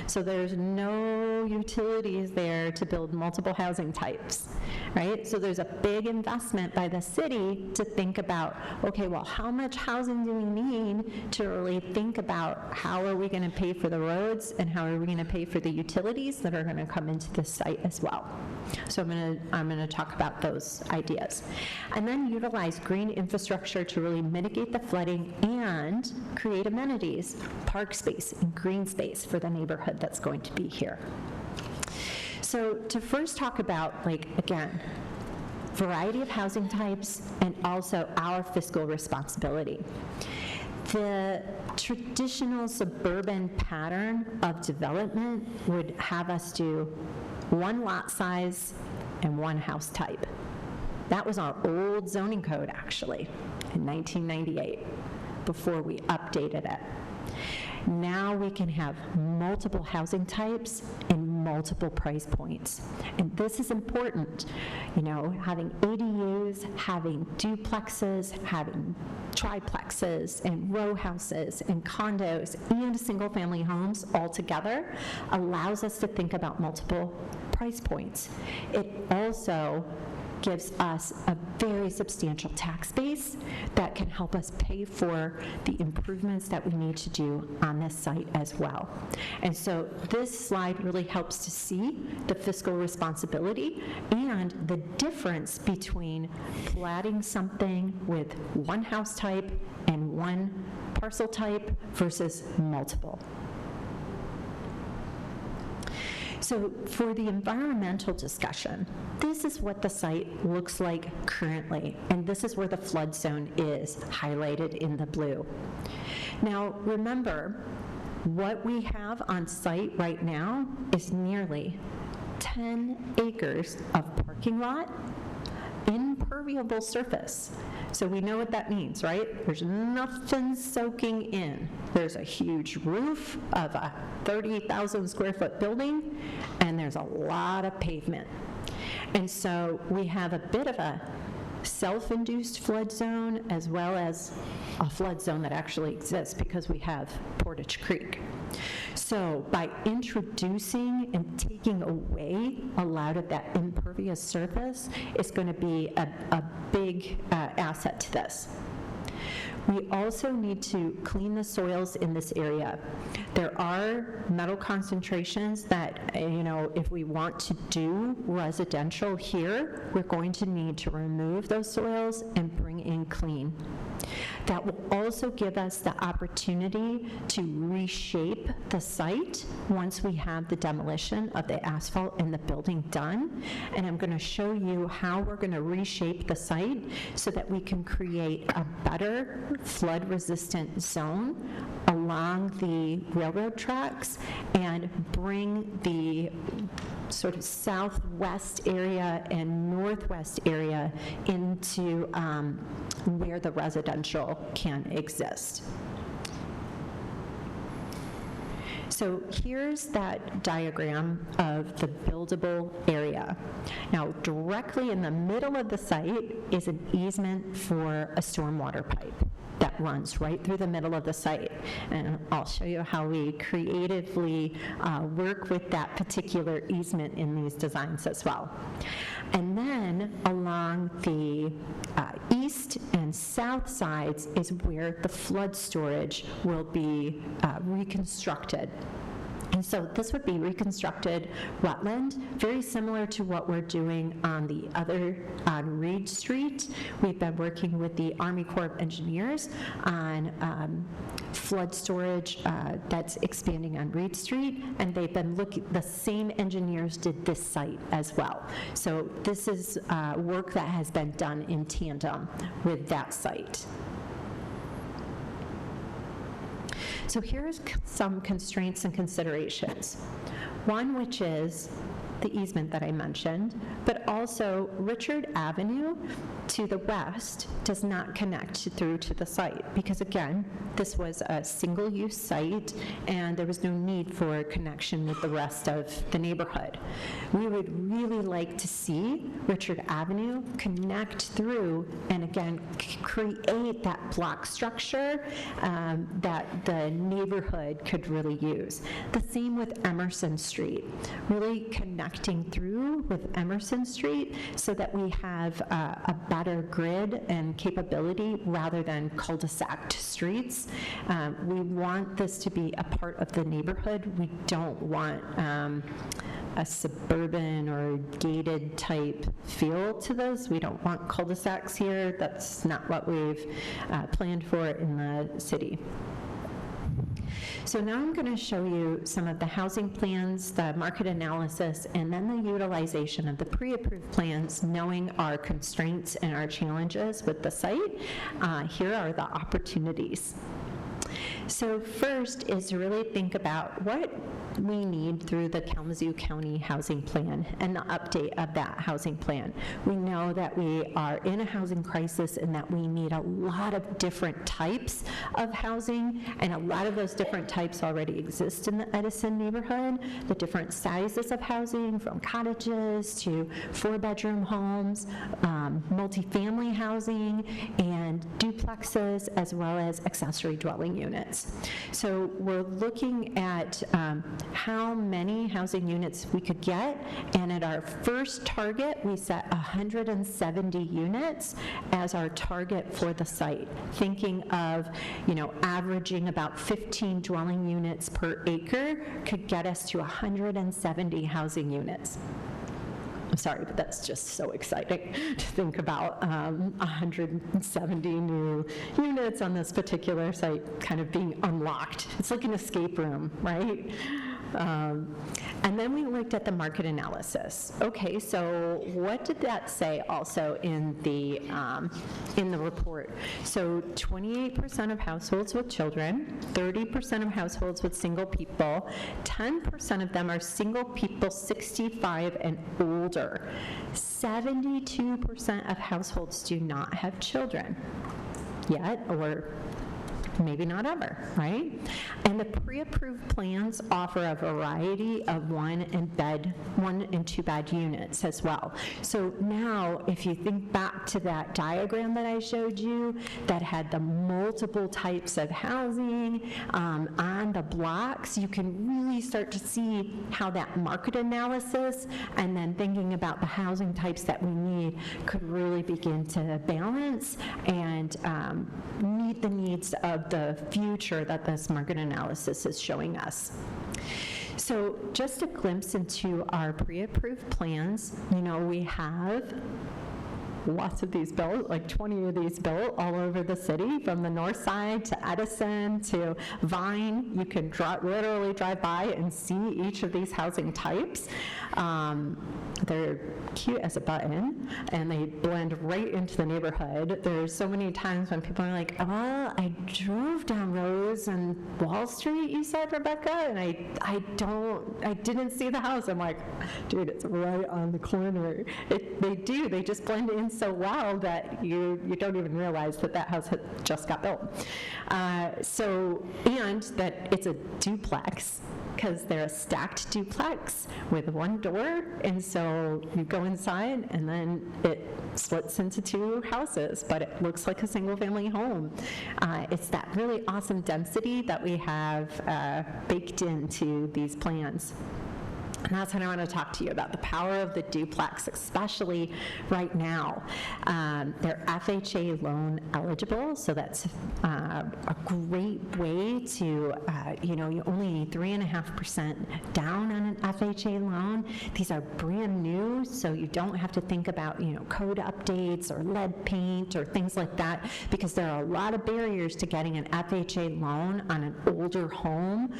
so there's no utilities there to build multiple housing types, right? So there's a big investment by the city to think about, okay, well, how much housing do we need to really think about how are we going to pay for the roads and how are we going to pay for the utilities that are going to come into this site as well. So I'm going to talk about those ideas. And then utilize green infrastructure to really mitigate the flooding and create amenities, park space and green space for the neighborhood that's going to be here. So to first talk about, again, variety of housing types and also our fiscal responsibility. The traditional suburban pattern of development would have us do one lot size and one house type. That was our old zoning code, actually, in 1998, before we updated it. Now we can have multiple housing types and multiple price points. And this is important, having ADUs, having duplexes, having triplexes and row houses and condos and single-family homes all together allows us to think about multiple price points. It also gives us a very substantial tax base that can help us pay for the improvements that we need to do on this site as well. And so this slide really helps to see the fiscal responsibility and the difference between platting something with one house type and one parcel type versus multiple. So for the environmental discussion, this is what the site looks like currently, and this is where the flood zone is, highlighted in the blue. Now, remember, what we have on site right now is nearly 10 acres of parking lot, impermeable surface. So we know what that means, right? There's nothing soaking in. There's a huge roof of a 30,000 square foot building, and there's a lot of pavement. And so we have a bit of a self-induced flood zone as well as a flood zone that actually exists because we have Portage Creek. So by introducing and taking away a lot of that impervious surface, it's going to be a big asset to this. We also need to clean the soils in this area. There are metal concentrations that, if we want to do residential here, we're going to need to remove those soils and bring in clean. That will also give us the opportunity to reshape the site once we have the demolition of the asphalt and the building done. And I'm going to show you how we're going to reshape the site so that we can create a better flood-resistant zone along the railroad tracks and bring the sort of southwest area and northwest area into where the residential can exist. So here's that diagram of the buildable area. Now, directly in the middle of the site is an easement for a stormwater pipe that runs right through the middle of the site. And I'll show you how we creatively work with that particular easement in these designs as well. And then along the east and south sides is where the flood storage will be reconstructed. And so this would be reconstructed wetland, very similar to what we're doing on the other, on Reed Street. We've been working with the Army Corps of Engineers on flood storage that's expanding on Reed Street, and they've been looking, the same engineers did this site as well. So this is work that has been done in tandem with that site. So here's some constraints and considerations. One, which is the easement that I mentioned, but also Richard Avenue to the west does not connect through to the site, because again, this was a single-use site and there was no need for a connection with the rest of the neighborhood. We would really like to see Richard Avenue connect through and again create that block structure that the neighborhood could really use. The same with Emerson Street, really connecting through with Emerson Street so that we have a better grid and capability rather than cul-de-sac streets. We want this to be a part of the neighborhood. We don't want a suburban or gated type feel to this. We don't want cul-de-sacs here. That's not what we've planned for in the city. So now I'm going to show you some of the housing plans, the market analysis, and then the utilization of the pre-approved plans, knowing our constraints and our challenges with the site. Here are the opportunities. So first is to really think about what we need through the Kalamazoo County Housing Plan and the update of that housing plan. We know that we are in a housing crisis and that we need a lot of different types of housing, and a lot of those different types already exist in the Edison neighborhood, the different sizes of housing from cottages to 4-bedroom homes, multifamily housing, and duplexes, as well as accessory dwelling units. So we're looking at how many housing units we could get, and at our first target, we set 170 units as our target for the site, thinking of, averaging about 15 dwelling units per acre could get us to 170 housing units. I'm sorry, but that's just so exciting to think about 170 new units on this particular site kind of being unlocked. It's like an escape room, right? And then we looked at the market analysis. Okay, so what did that say also in the report? So 28% of households with children, 30% of households with single people, 10% of them are single people 65 and older. 72% of households do not have children yet, or maybe not ever, right? And the pre-approved plans offer a variety of 1 and 2 bed units as well. So now, if you think back to that diagram that I showed you that had the multiple types of housing on the blocks, you can really start to see how that market analysis and then thinking about the housing types that we need could really begin to balance and meet the needs of the future that this market analysis is showing us. So just a glimpse into our pre-approved plans. We have lots of these built, like 20 of these built all over the city, from the north side to Edison to Vine. You can literally drive by and see each of these housing types. They're cute as a button, and they blend right into the neighborhood. There's so many times when people are like, well, I drove down Rose and Wall Street, you said, Rebecca, and I didn't see the house. I'm like, dude, it's right on the corner. They just blend in so well that you don't even realize that house had just got built. And that it's a duplex, because they're a stacked duplex with one door, and so you go inside and then it splits into 2 houses, but it looks like a single-family home. It's that really awesome density that we have baked into these plans. And that's what I want to talk to you about, the power of the duplex, especially right now. They're FHA loan eligible, so that's a great way to, you only need 3.5% down on an FHA loan. These are brand new, so you don't have to think about, code updates or lead paint or things like that, because there are a lot of barriers to getting an FHA loan on an older home.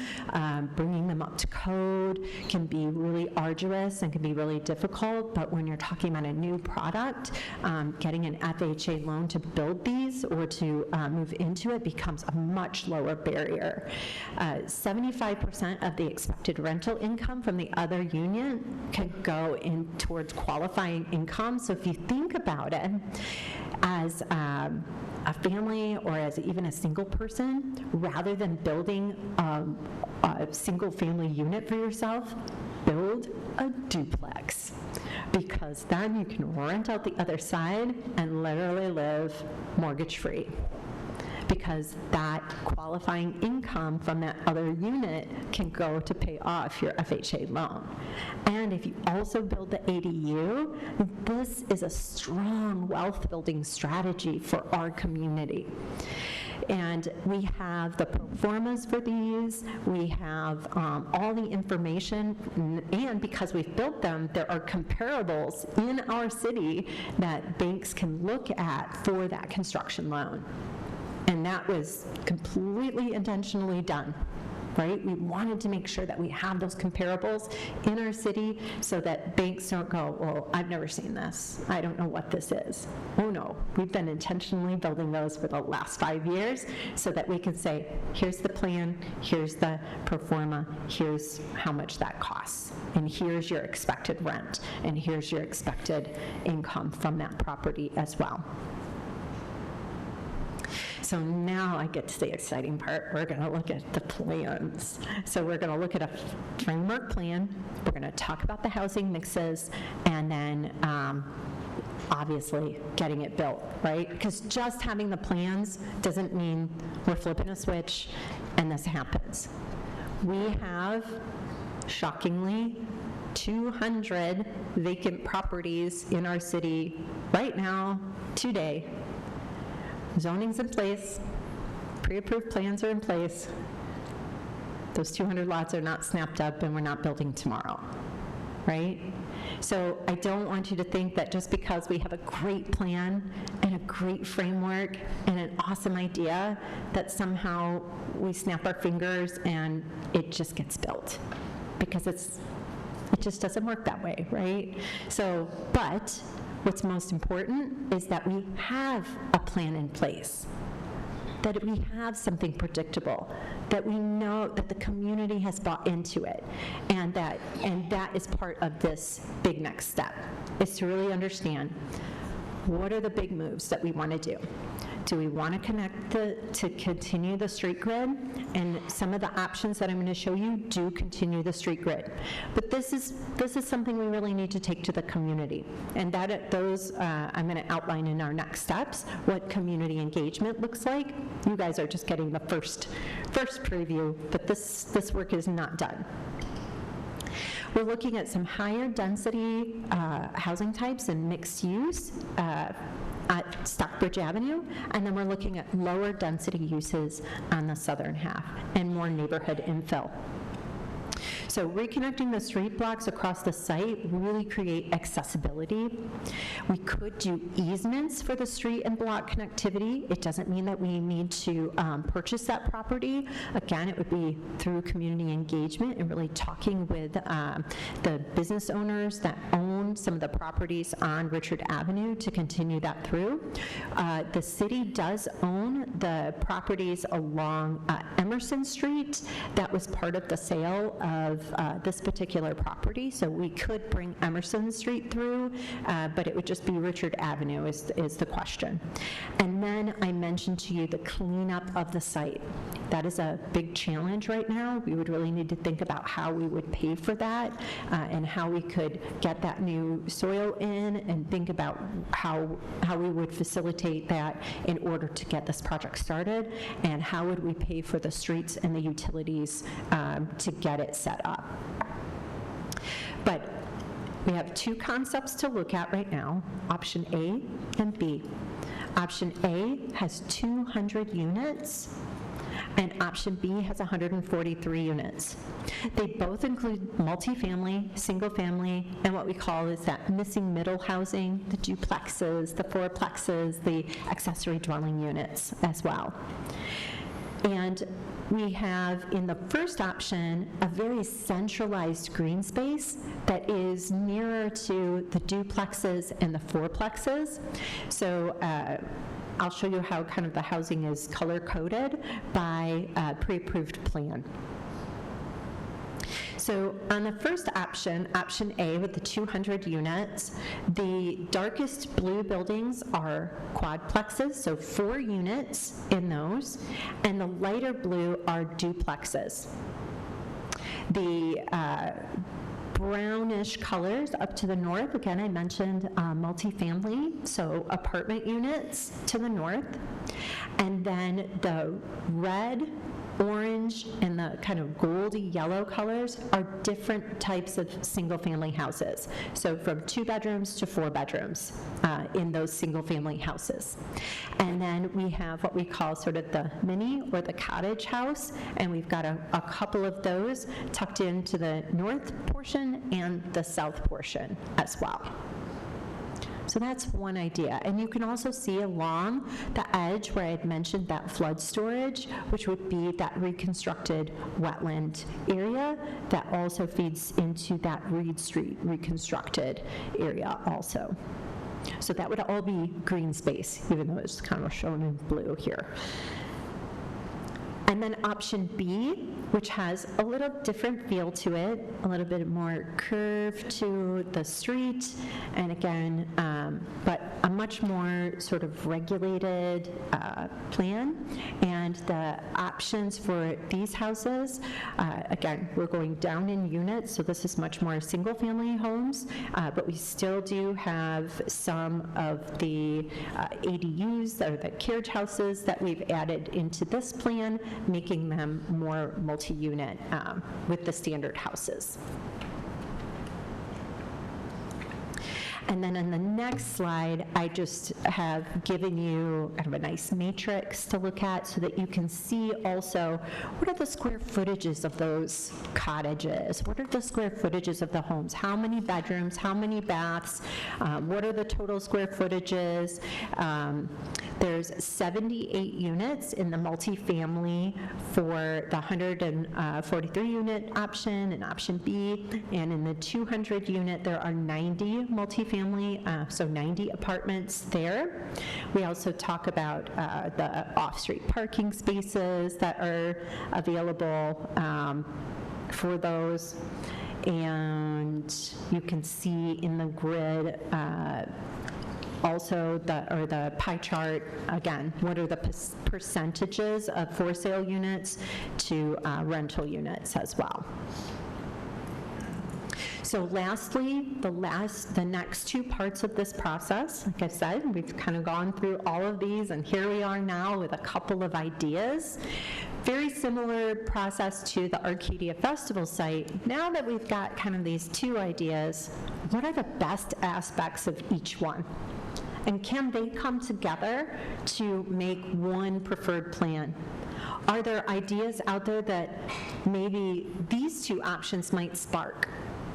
Bringing them up to code can be really arduous and can be really difficult, but when you're talking about a new product, getting an FHA loan to build these or to move into it becomes a much lower barrier. 75% of the expected rental income from the other unit can go in towards qualifying income. So if you think about it, as a family or as even a single person, rather than building a single family unit for yourself, build a duplex, because then you can rent out the other side and literally live mortgage free, because that qualifying income from that other unit can go to pay off your FHA loan. And if you also build the ADU, this is a strong wealth building strategy for our community. And we have the pro formas for these, we have all the information, and because we've built them, there are comparables in our city that banks can look at for that construction loan. And that was completely intentionally done, right? We wanted to make sure that we have those comparables in our city so that banks don't go, well, I've never seen this. I don't know what this is. Oh no, we've been intentionally building those for the last 5 years so that we can say, here's the plan, here's the pro forma, here's how much that costs, and here's your expected rent, and here's your expected income from that property as well. So now I get to the exciting part. We're going to look at the plans. So we're going to look at a framework plan. We're going to talk about the housing mixes, and then obviously getting it built, right? Because just having the plans doesn't mean we're flipping a switch and this happens. We have, shockingly, 200 vacant properties in our city right now, today. Zoning's in place, pre-approved plans are in place. Those 200 lots are not snapped up and we're not building tomorrow, right? So I don't want you to think that just because we have a great plan and a great framework and an awesome idea that somehow we snap our fingers and it just gets built, because it just doesn't work that way, right? So, but what's most important is that we have a plan in place, that we have something predictable, that we know that the community has bought into it, and that is part of this big next step, is to really understand what are the big moves that we want to do. Do we want to continue the street grid? And some of the options that I'm going to show you do continue the street grid. But this is something we really need to take to the community. And those I'm going to outline in our next steps, what community engagement looks like. You guys are just getting the first preview, but this work is not done. We're looking at some higher density housing types and mixed use at Stockbridge Avenue, and then we're looking at lower density uses on the southern half and more neighborhood infill. So reconnecting the street blocks across the site really create accessibility. We could do easements for the street and block connectivity. It doesn't mean that we need to purchase that property. Again, it would be through community engagement and really talking with the business owners that own some of the properties on Richard Avenue to continue that through. The city does own the properties along Emerson Street. That was part of the sale of this particular property, so we could bring Emerson Street through, but it would just be Richard Avenue is the question. And then I mentioned to you the cleanup of the site. That is a big challenge right now. We would really need to think about how we would pay for that and how we could get that new soil in, and think about how we would facilitate that in order to get this project started, and how would we pay for the streets and the utilities to get it set up. But we have two concepts to look at right now, option A and B. Option A has 200 units, and option B has 143 units. They both include multifamily, single-family, and what we call is that missing middle housing, the duplexes, the fourplexes, the accessory dwelling units as well. And we have, in the first option, a very centralized green space that is nearer to the duplexes and the fourplexes. So I'll show you how kind of the housing is color-coded by a pre-approved plan. So on the first option, option A with the 200 units, the darkest blue buildings are quadplexes, so 4 units in those, and the lighter blue are duplexes. The brownish colors up to the north, again, I mentioned multifamily, so apartment units to the north, and then the red, orange, and the kind of goldy yellow colors are different types of single-family houses. So from 2 bedrooms to 4 bedrooms in those single-family houses. And then we have what we call sort of the mini or the cottage house, and we've got a couple of those tucked into the north portion and the south portion as well. So that's one idea. And you can also see along the edge where I had mentioned that flood storage, which would be that reconstructed wetland area that also feeds into that Reed Street reconstructed area also. So that would all be green space, even though it's kind of shown in blue here. And then option B, which has a little different feel to it, a little bit more curve to the street, and again, but a much more sort of regulated plan. And the options for these houses, again, we're going down in units, so this is much more single-family homes, but we still do have some of the ADUs, or the carriage houses that we've added into this plan, making them more multi-unit with the standard houses. And then on the next slide, I just have given you kind of a nice matrix to look at so that you can see also what are the square footages of those cottages? What are the square footages of the homes? How many bedrooms? How many baths? What are the total square footages? There's 78 units in the multifamily for the 143 unit option and option B, and in the 200 unit, there are 90 multifamily, so 90 apartments there. We also talk about the off-street parking spaces that are available for those. And you can see in the grid also the pie chart, again, what are the percentages of for sale units to rental units as well. So lastly, the next 2 parts of this process, like I said, we've kind of gone through all of these, and here we are now with a couple of ideas. Very similar process to the Arcadia Festival site. Now that we've got kind of these 2 ideas, what are the best aspects of each one? And can they come together to make one preferred plan? Are there ideas out there that maybe these 2 options might spark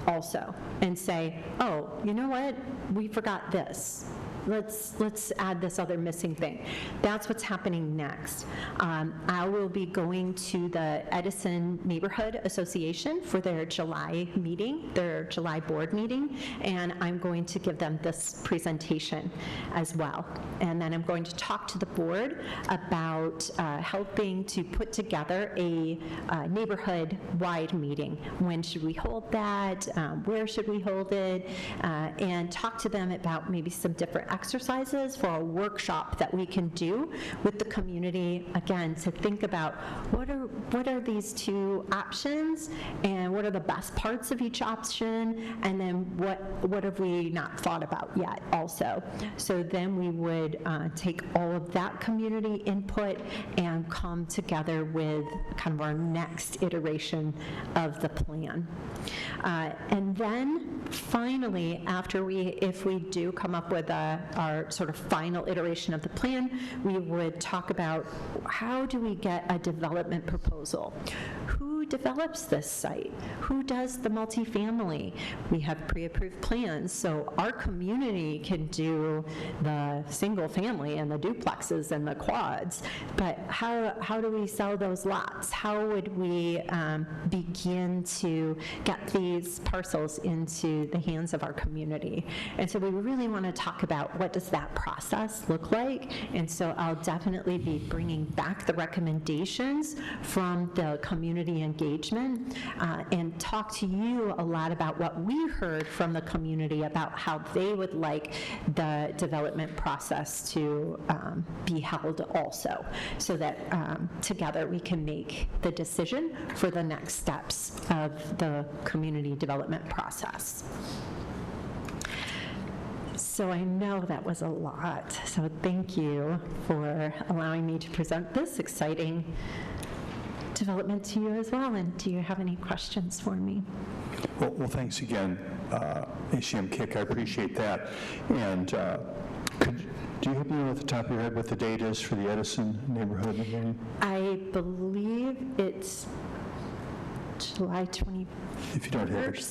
also and say, oh, you know what, we forgot this. Let's add this other missing thing. That's what's happening next. I will be going to the Edison Neighborhood Association for their July meeting, their July board meeting, and I'm going to give them this presentation as well. And then I'm going to talk to the board about helping to put together a neighborhood-wide meeting. When should we hold that? Where should we hold it? And talk to them about maybe some different exercises for a workshop that we can do with the community, again, to think about what are these two options, and what are the best parts of each option, and then what have we not thought about yet also. So then we would take all of that community input and come together with kind of our next iteration of the plan. And then finally, if we do come up with our sort of final iteration of the plan, we would talk about how do we get a development proposal? Who develops this site? Who does the multifamily? We have pre-approved plans, so our community can do the single family and the duplexes and the quads, but how do we sell those lots? How would we begin to get these parcels into the hands of our community? And so we really want to talk about what does that process look like, and so I'll definitely be bringing back the recommendations from the community engagement and talk to you a lot about what we heard from the community about how they would like the development process to be held also, so that together we can make the decision for the next steps of the community development process. So I know that was a lot, so thank you for allowing me to present this exciting development to you as well. And do you have any questions for me? Well, thanks again, ACM Kick. I appreciate that. And do you have me off the top of your head what the date is for the Edison neighborhood again? I believe it's July 21st. If you don't have it.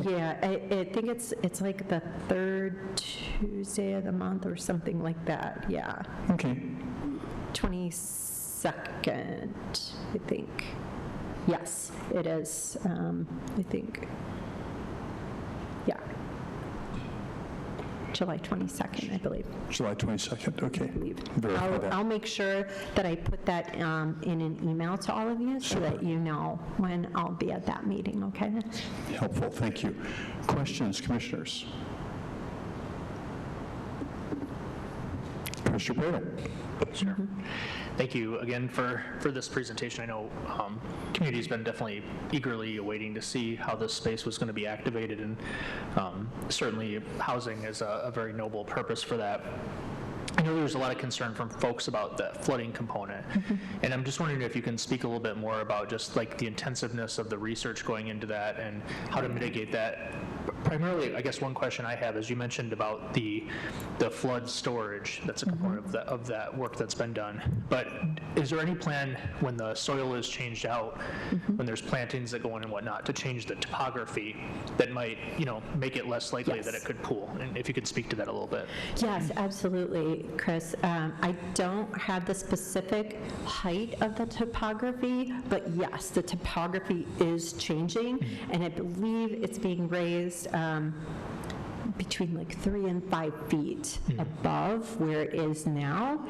Yeah, I think it's like the third Tuesday of the month or something like that, yeah. Okay. 22nd, I think. Yes, it is, I think. Yeah. July 22nd, I believe. July 22nd, okay. Verify that. I'll make sure that I put that in an email to all of you so that you know when I'll be at that meeting, okay? Helpful, thank you. Questions, commissioners? Commissioner Bradle. Sure. Thank you again for this presentation. I know community's been definitely eagerly awaiting to see how this space was going to be activated, and certainly housing is a very noble purpose for that. I know there's a lot of concern from folks about the flooding component, and I'm just wondering if you can speak a little bit more about just like the intensiveness of the research going into that and how to mitigate that. Primarily, I guess one question I have is you mentioned about the flood storage that's a component of that work that's been done. But is there any plan when the soil is changed out, when there's plantings that go in and whatnot, to change the topography that might, make it less likely that it could pool? And if you could speak to that a little bit. Yes, absolutely, Chris. I don't have the specific height of the topography, but yes, the topography is changing, and I believe it's being raised between like 3 and 5 feet above where it is now.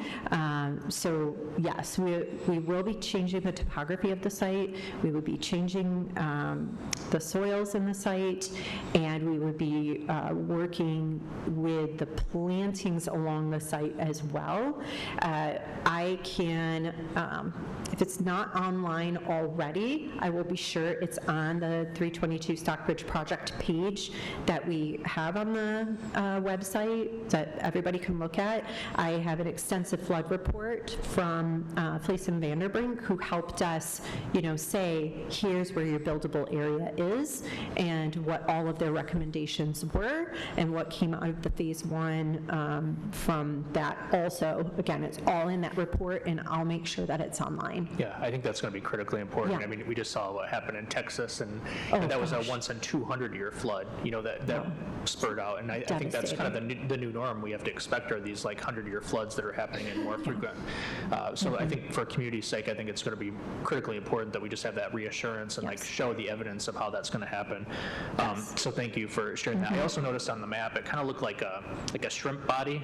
So yes, we will be changing the topography of the site. We will be changing the soils in the site, and we would be working with the plantings along the site as well. I can, if it's not online already, I will be sure it's on the 322 Stockbridge project page that we have on the website that everybody can look at. I have an extensive flood report from Fleece and Vanderbrink, who helped us, say, here's where your buildable area is, and what all of their recommendations were, and what came out of the phase 1 from that also. Again, it's all in that report, and I'll make sure that it's online. Yeah, I think that's going to be critically important. Yeah. I mean, we just saw what happened in Texas, and Oh, that was a gosh. once in 200-year flood, that spurred out. And I think that's kind of the new norm we have to expect, are these like 100-year floods that are happening and more frequent. So I think for community's sake, I think it's going to be critically important that we just have that reassurance and like show the evidence of how that's going to happen. So thank you for sharing that. I also noticed on the map, it kind of looked like a shrimp body.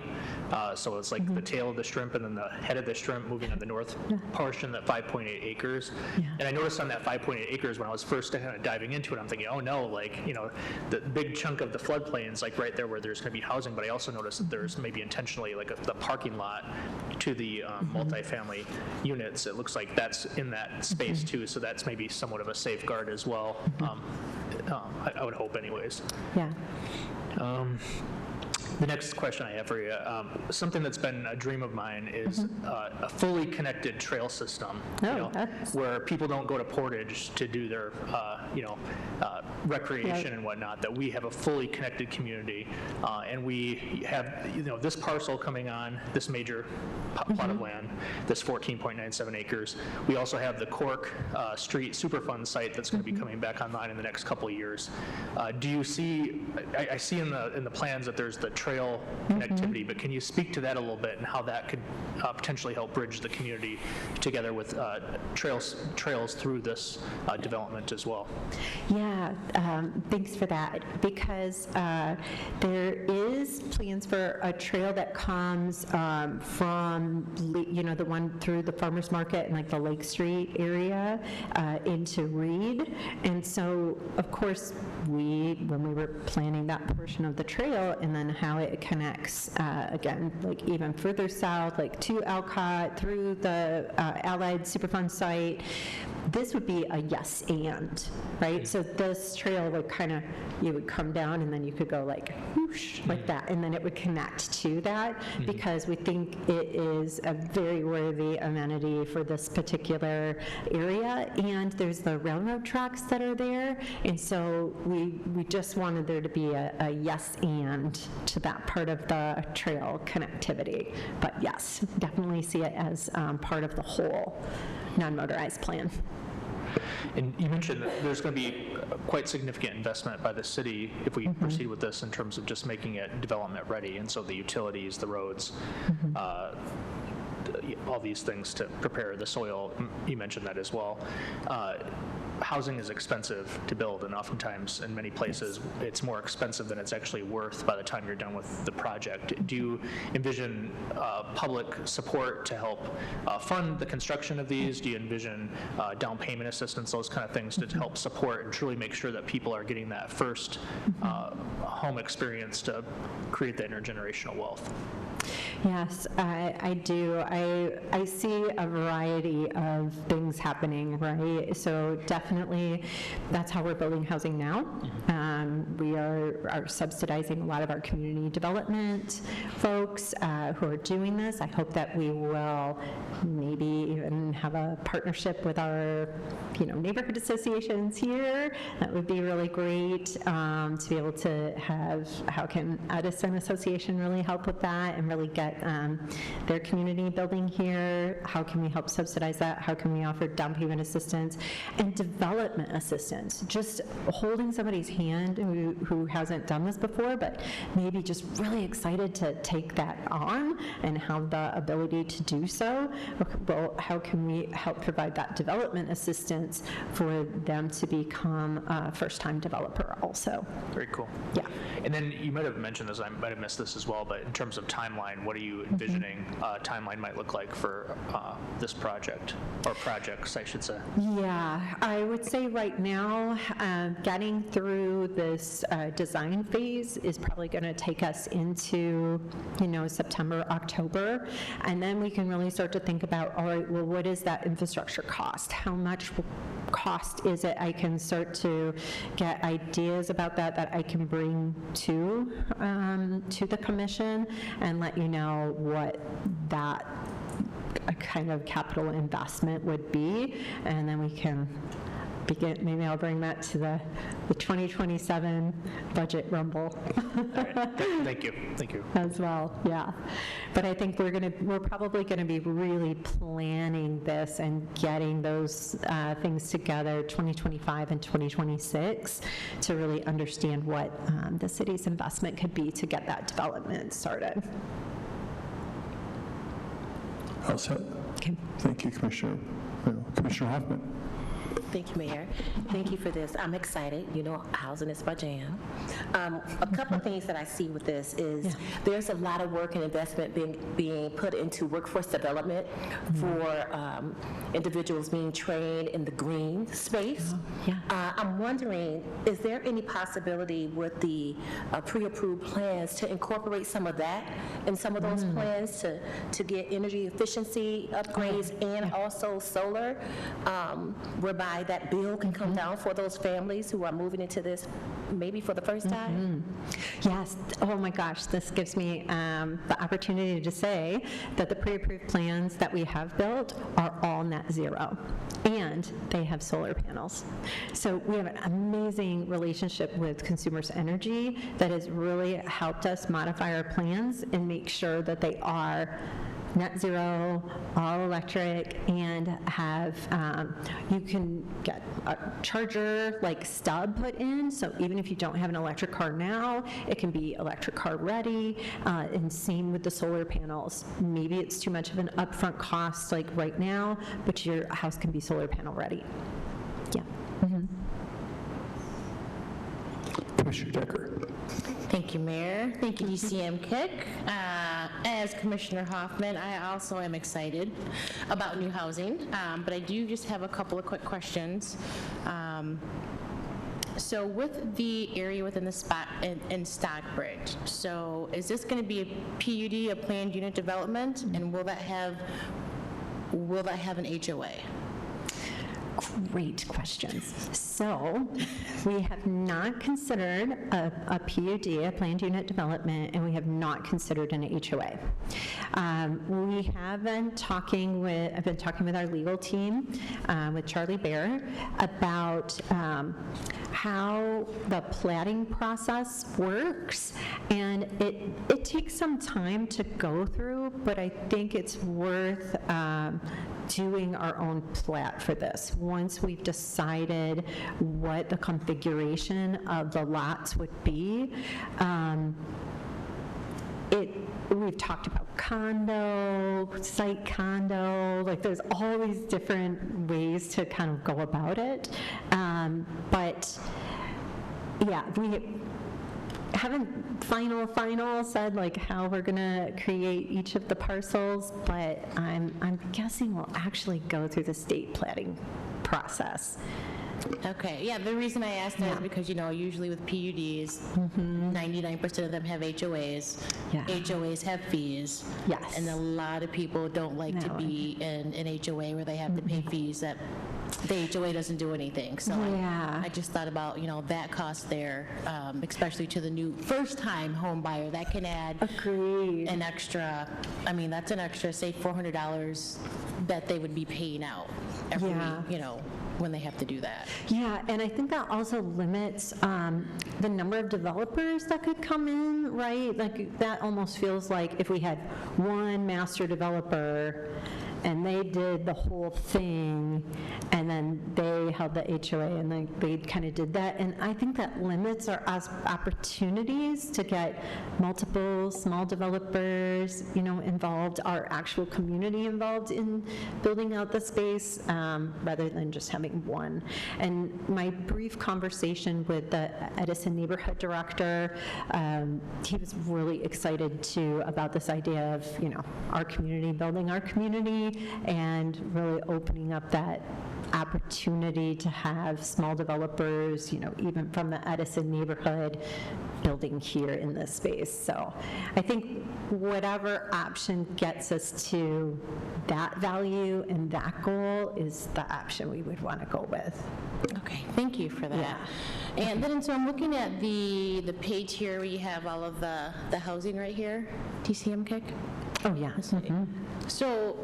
So it's like the tail of the shrimp and then the head of the shrimp moving on the north portion, that 5.8 acres. And I noticed on that 5.8 acres, when I was first kind of diving into it, I'm thinking, oh no, the big chunk of the floodplains like right there where there's going to be housing, but I also noticed that there's maybe intentionally like the parking lot to the multifamily units. It looks like that's in that space too, so that's maybe somewhat of a safeguard as well. I would hope anyways. Yeah. The next question I have for you, something that's been a dream of mine is a fully connected trail system, where people don't go to Portage to do their, recreation and whatnot, that we have a fully connected community, and we have, this parcel coming on, this major plot of land, this 14.97 acres. We also have the Cork Street Superfund site that's going to be coming back online in the next couple of years. Do you see, I see in the plans that there's the trail connectivity, but can you speak to that a little bit and how that could potentially help bridge the community together with trails through this development as well? Yeah, thanks for that, because there is plans for a trail that comes from, the one through the farmer's market and like the Lake Street area into Reed. And so, of course, when we were planning that portion of the trail and then how it connects, again, like even further south, like to Alcott, through the Allied Superfund site, this would be a yes and, right? So this trail would you would come down and then you could go like whoosh, like that, and then it would connect to that, because we think it is a very worthy amenity for this particular area. And there's the railroad tracks that are there, and so we just wanted there to be a yes and to that part of the trail connectivity. But yes, definitely see it as part of the whole non-motorized plan. And you mentioned that there's going to be quite significant investment by the city if we proceed with this in terms of just making it development ready, and so the utilities, the roads, all these things to prepare the soil. You mentioned that as well. Housing is expensive to build, and oftentimes in many places it's more expensive than it's actually worth by the time you're done with the project. Do you envision public support to help fund the construction of these? Do you envision down payment assistance, those kind of things to help support and truly make sure that people are getting that first home experience to create that intergenerational wealth? Yes, I do. I see a variety of things happening, right? So definitely that's how we're building housing now. We are subsidizing a lot of our community development folks who are doing this. I hope that we will maybe even have a partnership with our neighborhood associations here. That would be really great to be able to have, how can Edison Association really help with that and really get their community building here? How can we help subsidize that? How can we offer down payment assistance and development assistance? Just holding somebody's hand who hasn't done this before, but maybe just really excited to take that on and have the ability to do so. Well, how can we help provide that development assistance for them to become a first-time developer also? Very cool. Yeah. And then you might have mentioned this, I might have missed this as well, but in terms of timeline, what are you envisioning timeline might look like for this project, or projects, I should say? Yeah, I would say right now, getting through this design phase is probably going to take us into, September, October, and then we can really start to think about, all right, well, what is that infrastructure cost? How much cost is it? I can start to get ideas about that I can bring to the commission and let you know what that kind of capital investment would be, and then we can begin. Maybe I'll bring that to the 2027 budget rumble. All right. Thank you. As well, yeah. But I think we're probably going to be really planning this and getting those things together 2025 and 2026 to really understand what the city's investment could be to get that development started. All set. Okay. Thank you, Commissioner. Commissioner Hoffman. Thank you, Mayor. Thank you for this. I'm excited. You know, housing is my jam. A couple of things that I see with this is there's a lot of work and investment being put into workforce development for individuals being trained in the green space. I'm wondering, is there any possibility with the pre-approved plans to incorporate some of that in some of those plans to get energy efficiency upgrades and also solar, whereby that bill can come down for those families who are moving into this maybe for the first time? Yes, oh my gosh, this gives me the opportunity to say that the pre-approved plans that we have built are all net zero, and they have solar panels. So we have an amazing relationship with Consumers Energy that has really helped us modify our plans and make sure that they are net zero, all electric, and have, you can get a charger like stub put in, so even if you don't have an electric car now, it can be electric car ready, and same with the solar panels. Maybe it's too much of an upfront cost like right now, but your house can be solar panel ready. Yeah. Commissioner Decker. Thank you, Mayor. Thank you, DCM Kick. As Commissioner Hoffman, I also am excited about new housing, but I do just have a couple of quick questions. So with the area within the spot in Stockbridge, so is this going to be a PUD, a planned unit development, and will that have an HOA? Great questions. So we have not considered a PUD, a planned unit development, and we have not considered an HOA. We have been talking with, I've been talking with our legal team, with Charlie Bear, about how the platting process works, and it takes some time to go through, but I think it's worth doing our own plat for this. Once we've decided what the configuration of the lots would be, we've talked about condo, site condo, like there's all these different ways to kind of go about it. But yeah, we haven't final said like how we're gonna create each of the parcels, but I'm guessing we'll actually go through the state platting process. Okay, yeah, the reason I asked that is because, you know, usually with PUDs, 99% of them have HOAs. Yeah. HOAs have fees. Yes. And a lot of people don't like to be in an HOA where they have to pay fees that the HOA doesn't do anything. So Yeah. I just thought about, you know, that cost there, especially to the new first-time home buyer. That can add Agreed. an extra, I mean, that's an extra, say, $400 that they would be paying out every, Yeah. you know, when they have to do that. Yeah, and I think that also limits the number of developers that could come in, right? Like, that almost feels like if we had one master developer and they did the whole thing, and then they held the HOA, and they kind of did that. And I think that limits our opportunities to get multiple small developers, you know, involved, our actual community involved in building out the space, rather than just having one. And my brief conversation with the Edison neighborhood director, he was really excited too about this idea of, you know, our community building our community, and really opening up that opportunity to have small developers, you know, even from the Edison neighborhood, building here in this space. So I think whatever option gets us to that value and that goal is the option we would want to go with. Okay, thank you for that. Yeah. And then, so I'm looking at the page here where you have all of the housing right here, TCM Kick. Oh, yeah. So,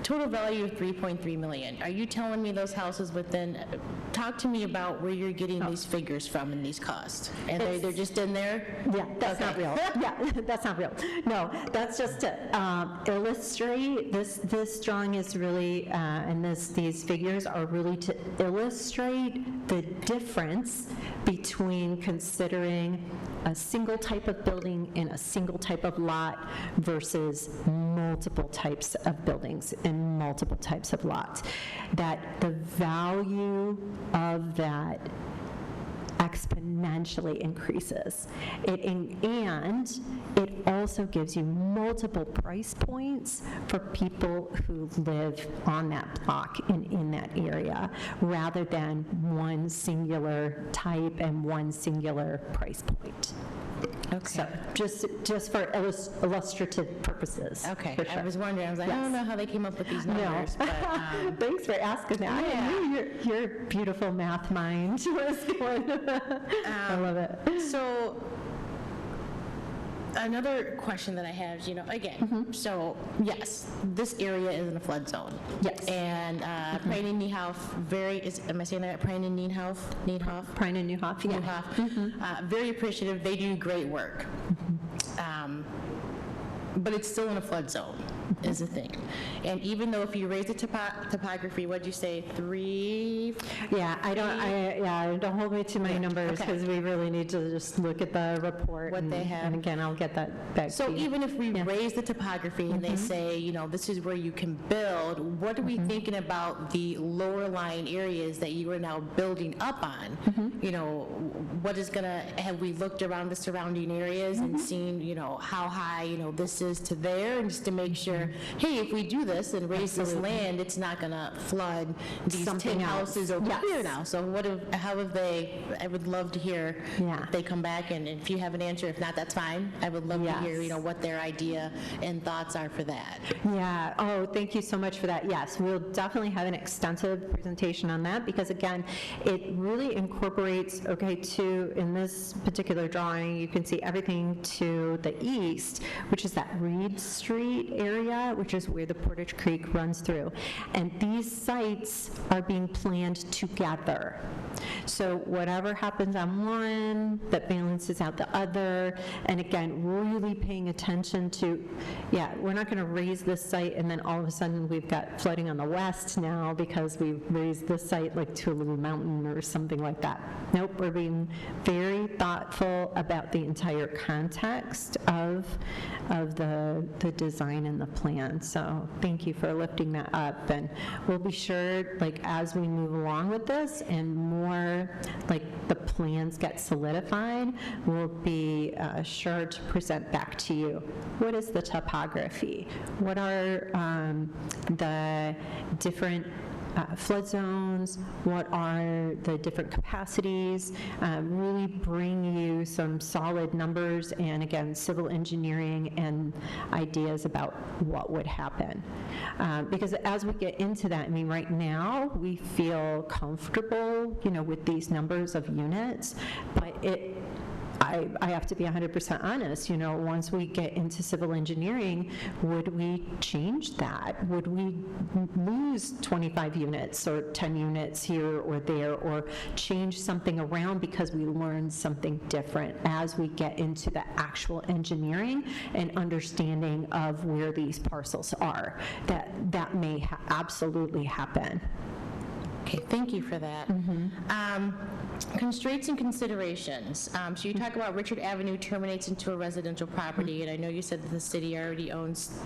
total value of $3.3 million. Are you telling me those houses within, talk to me about where you're getting these figures from and these costs? And they're just in there? Yeah, that's not real. Yeah, that's not real. No, that's just to illustrate, this drawing is really, and these figures are really to illustrate the difference between considering a single type of building in a single type of lot versus multiple types of buildings in on multiple types of lots, that the value of that exponentially increases. And it also gives you multiple price points for people who live on that block and in that area, rather than one singular type and one singular price point. Okay. So just for illustrative purposes. Okay, for sure. I was wondering, I was like, I Yes. don't know how they came up with these No. numbers, but, Thanks for asking that. Yeah. I knew your beautiful math mind was going. I love it. so, another question that I have, again, so, yes, this area is in a flood zone. Yes. And Prine and Niehoff, am I saying that right? Prine and Niehoff? Prine and Newhoff, yeah. Niehoff, very appreciative, they do great work. But it's still in a flood zone, is the thing. And even though if you raise the topography, what'd you say, 3? Yeah, don't hold me to my numbers, Okay. because we really need to just look at the report. What they have. And again, I'll get that back to So you. even if we Yeah. raise the topography and they say, this is where you can build, what are we thinking about the lower lying areas that you are now building up on? What is gonna, have we looked around the surrounding areas and seen, how high, this is to there, and just to make sure, hey, if we do this and raise this land, it's not gonna flood these Something 10 else. houses over Yes. here now. So how have they, I would love to hear Yeah. if they come back, and if you have an answer, if not, that's fine. I would love to hear, Yes. what their idea and thoughts are for that. Yeah, oh, thank you so much for that. Yes, we'll definitely have an extensive presentation on that, because again, it really incorporates, in this particular drawing, you can see everything to the east, which is that Reed Street area, which is where the Portage Creek runs through. And these sites are being planned together. So whatever happens on one, that balances out the other. And again, really paying attention to, we're not going to raise this site and then all of a sudden we've got flooding on the west now because we've raised this site like to a little mountain or something like that. Nope, we're being very thoughtful about the entire context of the design and the plan. So thank you for lifting that up. And we'll be sure, as we move along with this and more, the plans get solidified, we'll be sure to present back to you. What is the topography? What are the different flood zones, what are the different capacities, really bring you some solid numbers and, again, civil engineering and ideas about what would happen. Because as we get into that, right now, we feel comfortable, with these numbers of units, but I have to be 100% honest, once we get into civil engineering, would we change that? Would we lose 25 units or 10 units here or there, or change something around because we learned something different as we get into the actual engineering and understanding of where these parcels are? That may absolutely happen. Okay, thank you for that. Constraints and considerations. So you talk about Richard Avenue terminates into a residential property, and I know you said that the city already owns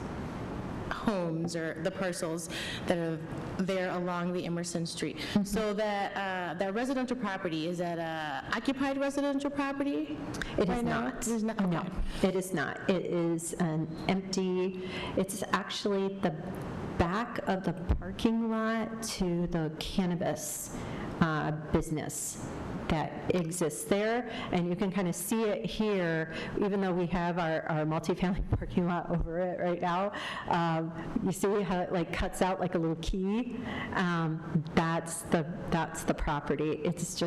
homes or the parcels that are there along the Emerson Street. So that residential property, is that a occupied residential property? It right is now? not. It is not? No, Okay. it is not. It is an empty, it's actually the back of the parking lot to the cannabis business that exists there, and you can kind of see it here, even though we have our multifamily parking lot over it right now. You see how it cuts out like a little key? That's the property. It's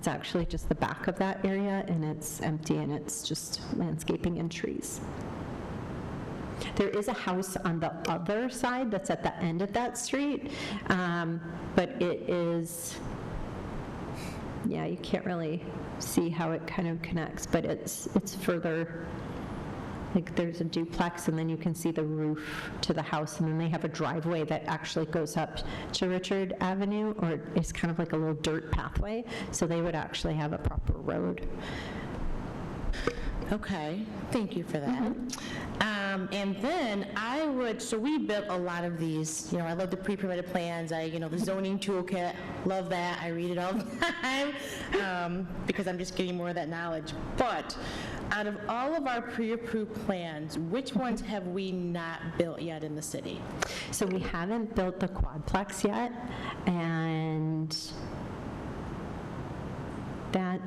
actually just the back of that area, and it's empty, and it's just landscaping and trees. There is a house on the other side that's at the end of that street, but it is, you can't really see how it kind of connects, but it's further, there's a duplex, and then you can see the roof to the house, and then they have a driveway that actually goes up to Richard Avenue, or it's kind of like a little dirt pathway, so they would actually have a proper road. Okay, thank you for that. And then so we built a lot of these, I love the pre-permitted plans, the zoning toolkit, love that, I read it all the time, because I'm just getting more of that knowledge. But out of all of our pre-approved plans, which ones have we not built yet in the city? So we haven't built the quadplex yet, and I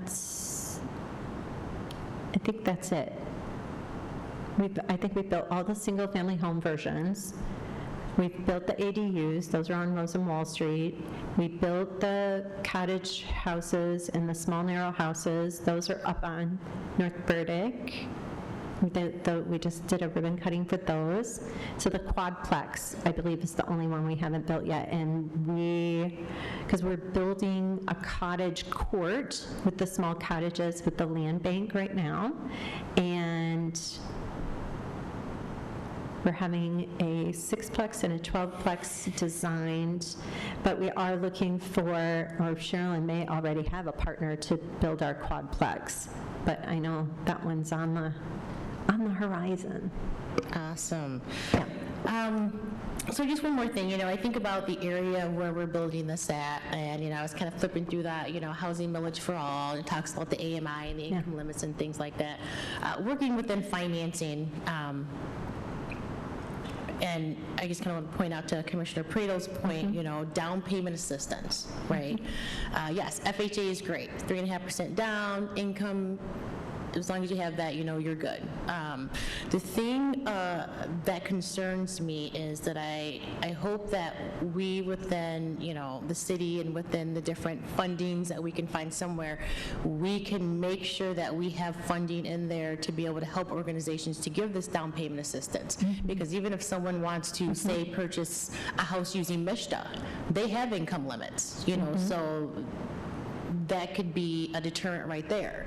think that's it. I think we've built all the single-family home versions. We've built the ADUs, those are on Rose and Wall Street. We built the cottage houses and the small narrow houses, those are up on North Burdick. We just did a ribbon cutting for those. So the quadplex, I believe, is the only one we haven't built yet. And because we're building a cottage court with the small cottages with the land bank right now. And we're having a 6-plex and a 12-plex designed, but we are looking for, or Cheryl and May already have a partner to build our quadplex. But I know that one's on the horizon. Awesome. Yeah. So just one more thing, I think about the area where we're building this at, and, I was kind of flipping through that, housing millage for all, and it talks about the AMI and the income limits and things like that. Working within financing, and I just kind of want to point out to Commissioner Prado's point, down payment assistance, right? Yes, FHA is great, 3.5% down, income, as long as you have that, you're good. The thing that concerns me is that I hope that we within, the city and within the different fundings that we can find somewhere, we can make sure that we have funding in there to be able to help organizations to give this down payment assistance. Because even if someone wants to, say, purchase a house using MISHDA, they have income limits, so that could be a deterrent right there.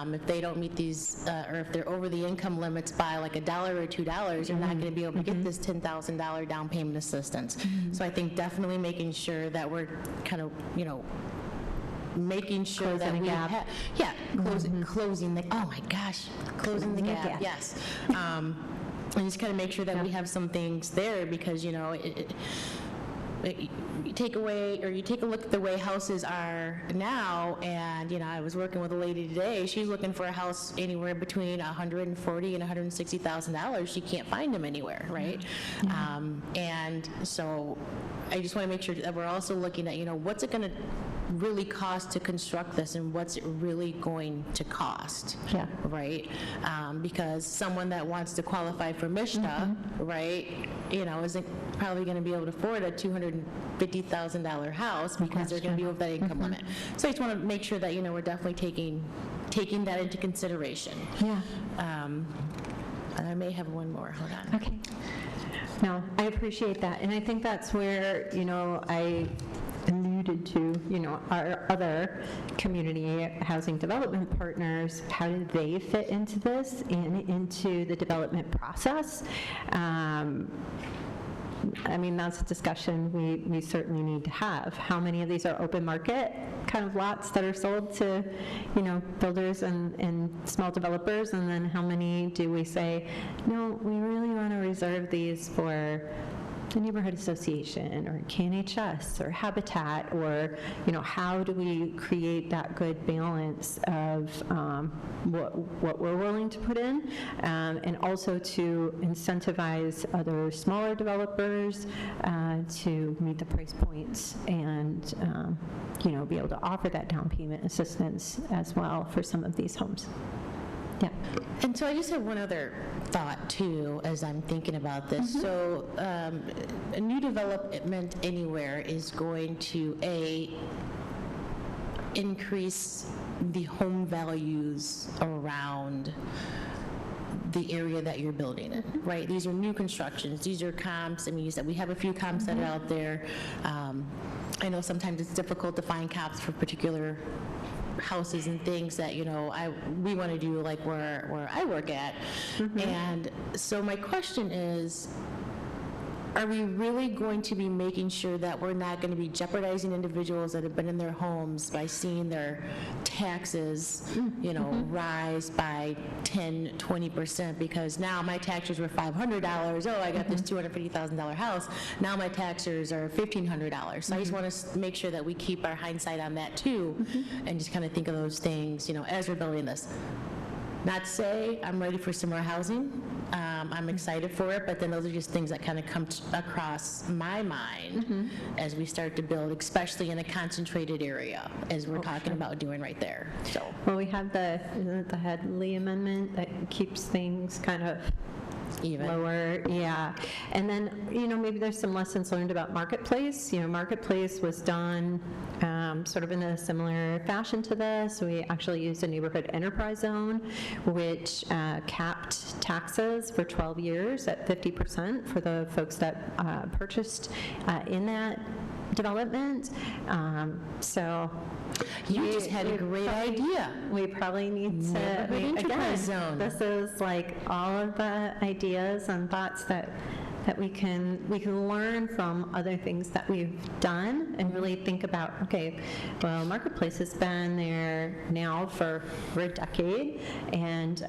If they don't meet these, or if they're over the income limits by like $1 or $2, you're not going to be able to get this $10,000 down payment assistance. So I think definitely making sure that we're kind of, making sure that we have, closing the, oh my gosh, closing the gap, yes. And just kind of make sure that we have some things there, because, you take a look at the way houses are now, and I was working with a lady today. She's looking for a house anywhere between $140,000 and $160,000. She can't find them anywhere, right? And so I just want to make sure that we're also looking at what's it going to really cost to construct this, and what's it really going to cost, right? Because someone that wants to qualify for MISHDA, right, isn't probably going to be able to afford a $250,000 house, because they're going to be over that income limit. So I just want to make sure that we're definitely taking that into consideration. Yeah. And I may have one more. Hold on. Okay. No, I appreciate that, and I think that's where I alluded to, our other community housing development partners, how do they fit into this and into the development process? That's a discussion we certainly need to have. How many of these are open market kind of lots that are sold to, builders and small developers, and then how many do we say, no, we really want to reserve these for the neighborhood association or KNHS or Habitat, or how do we create that good balance of what we're willing to put in, and also to incentivize other smaller developers to meet the price points, and be able to offer that down payment assistance as well for some of these homes. Yeah. And so I just have one other thought too, as I'm thinking about this. So a new development anywhere is going to increase the home values around the area that you're building in, right? These are new constructions. These are comps. You said we have a few comps that are out there. I know sometimes it's difficult to find comps for particular houses and things that we want to do, like where I work at. And so my question is, are we really going to be making sure that we're not going to be jeopardizing individuals that have been in their homes by seeing their taxes, rise by 10, 20%, because now my taxes were $500. Oh, I got this $250,000 house. Now my taxes are $1,500. So I just want to make sure that we keep our hindsight on that too, and just kind of think of those things, as we're building this. Not to say I'm ready for some more housing. I'm excited for it, but then those are just things that kind of come across my mind as we start to build, especially in a concentrated area, as we're talking about doing right there. So, Well, we have the Headley Amendment that keeps things kind of even lower, yeah. And then, maybe there's some lessons learned about Marketplace. Marketplace was done sort of in a similar fashion to this. We actually used a neighborhood enterprise zone, which capped taxes for 12 years at 50% for the folks that purchased in that development. So you just had a great idea. We probably need to, Neighborhood enterprise zone. this is like all of the ideas and thoughts that we can learn from other things that we've done and really think about, okay, well, Marketplace has been there now for a decade, and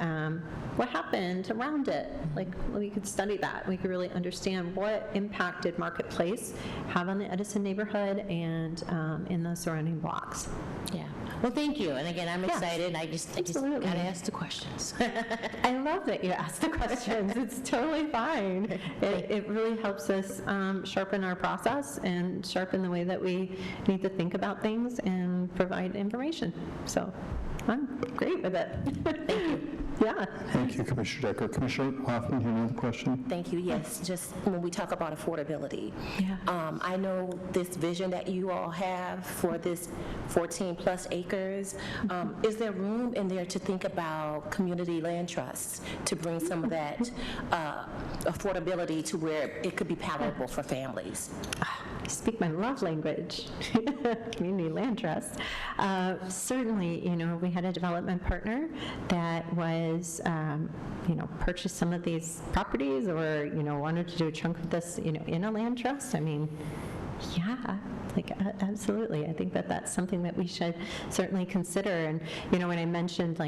what happened around it? Like, we could study that. We could really understand what impact did Marketplace have on the Edison neighborhood and in the surrounding blocks. Yeah. Well, thank you. And again, I'm excited. I just got Absolutely. to ask the questions. I love that you asked the questions. It's totally fine. It really helps us sharpen our process and sharpen the way that we need to think about things and provide information. So I'm great with it. Thank you. Yeah. Thank you, Commissioner Decker. Commissioner Hoffman, you have another question? Thank you. Yes, just when we talk about affordability, Yeah. I know this vision that you all have for this 14-plus acres. Is there room in there to think about community land trusts to bring some of that affordability to where it could be palatable for families? You speak my love language, community land trust. Certainly, we had a development partner that was, purchased some of these properties or, wanted to do a chunk of this, in a land trust. I mean, yeah, absolutely. I think that that's something that we should certainly consider. And, when I mentioned,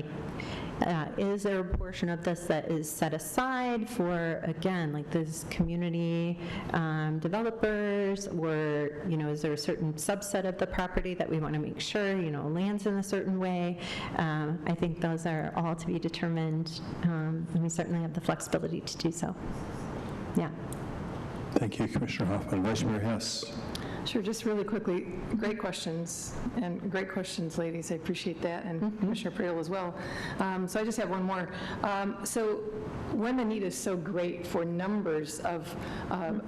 is there a portion of this that is set aside for, again, these community developers, or, is there a certain subset of the property that we want to make sure, lands in a certain way? I think those are all to be determined, and we certainly have the flexibility to do so. Yeah. Thank you, Commissioner Hoffman. Vice Mayor Hess. Sure, just really quickly, great questions, and great questions, ladies, I appreciate that, and Commissioner Pradel as well. So I just have one more. So when the need is so great for numbers of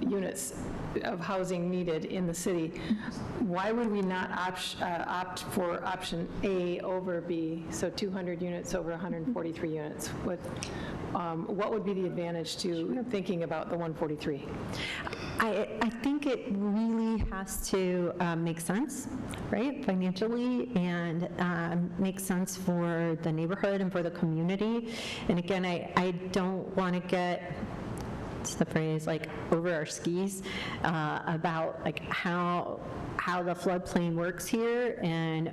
units of housing needed in the city, why would we not opt for option A over B, so 200 units over 143 units? What would be the advantage to thinking about the 143? I think it really has to make sense, right, financially, and make sense for the neighborhood and for the community. And again, I don't want to get, it's the phrase, over our skis about how the floodplain works here, and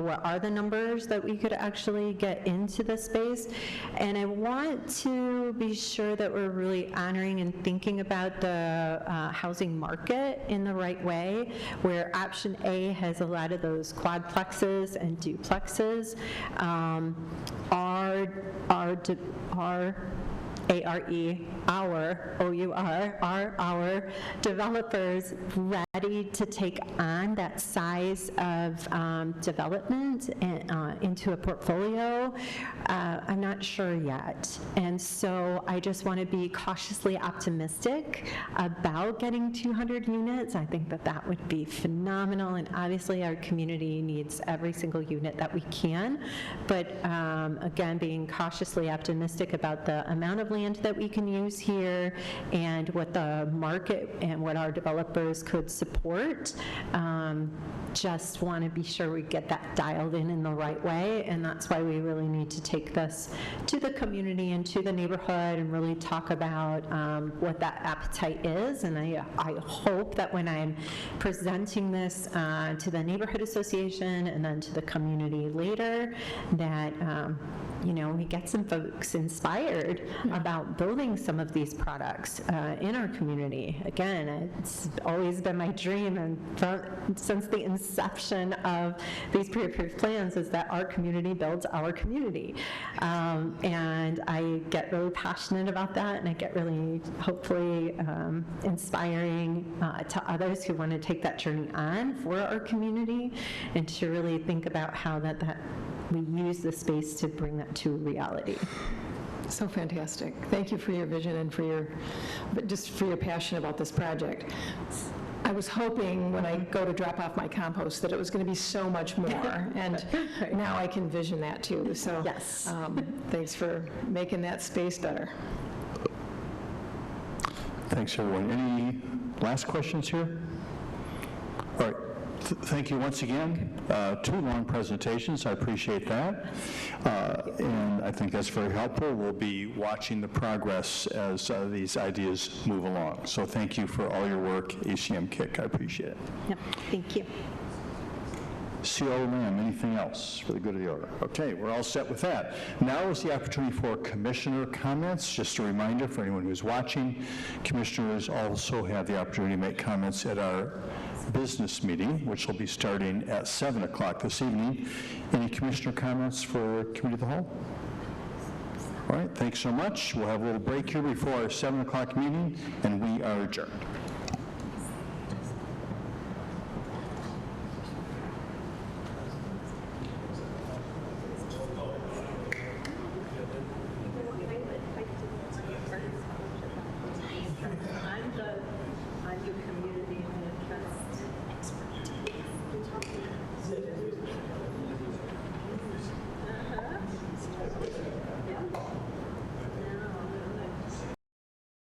what are the numbers that we could actually get into the space. And I want to be sure that we're really honoring and thinking about the housing market in the right way, where option A has a lot of those quadplexes and duplexes. Our developers ready to take on that size of development into a portfolio? I'm not sure yet. And so I just want to be cautiously optimistic about getting 200 units. I think that would be phenomenal, and obviously our community needs every single unit that we can. But again, being cautiously optimistic about the amount of land that we can use here and what the market and what our developers could support. Just want to be sure we get that dialed in the right way, and that's why we really need to take this to the community and to the neighborhood and really talk about what that appetite is. And I hope that when I'm presenting this to the neighborhood association and then to the community later, that we get some folks inspired about building some of these products in our community. Again, it's always been my dream, and since the inception of these pre-approved plans, is that our community builds our community. And I get really passionate about that, and I get really, hopefully, inspiring to others who want to take that journey on for our community, and to really think about how that we use the space to bring that to reality. So fantastic. Thank you for your vision and for your passion about this project. I was hoping when I go to drop off my compost that it was going to be so much more, and now I can vision that too. So Yes. Thanks for making that space better. Thanks, everyone. Any last questions here? All right. Thank you once again. 2 long presentations. I appreciate that. And I think that's very helpful. We'll be watching the progress as these ideas move along. So thank you for all your work, ACM KIC. I appreciate it. Yep. Thank you. CO Lamb, anything else for the good of the order? Okay, we're all set with that. Now is the opportunity for commissioner comments. Just a reminder for anyone who's watching, commissioners also have the opportunity to make comments at our business meeting, which will be starting at 7 o'clock this evening. Any commissioner comments for Committee of the Whole? All right, thanks so much. We'll have a little break here before our 7 o'clock meeting, and we are adjourned.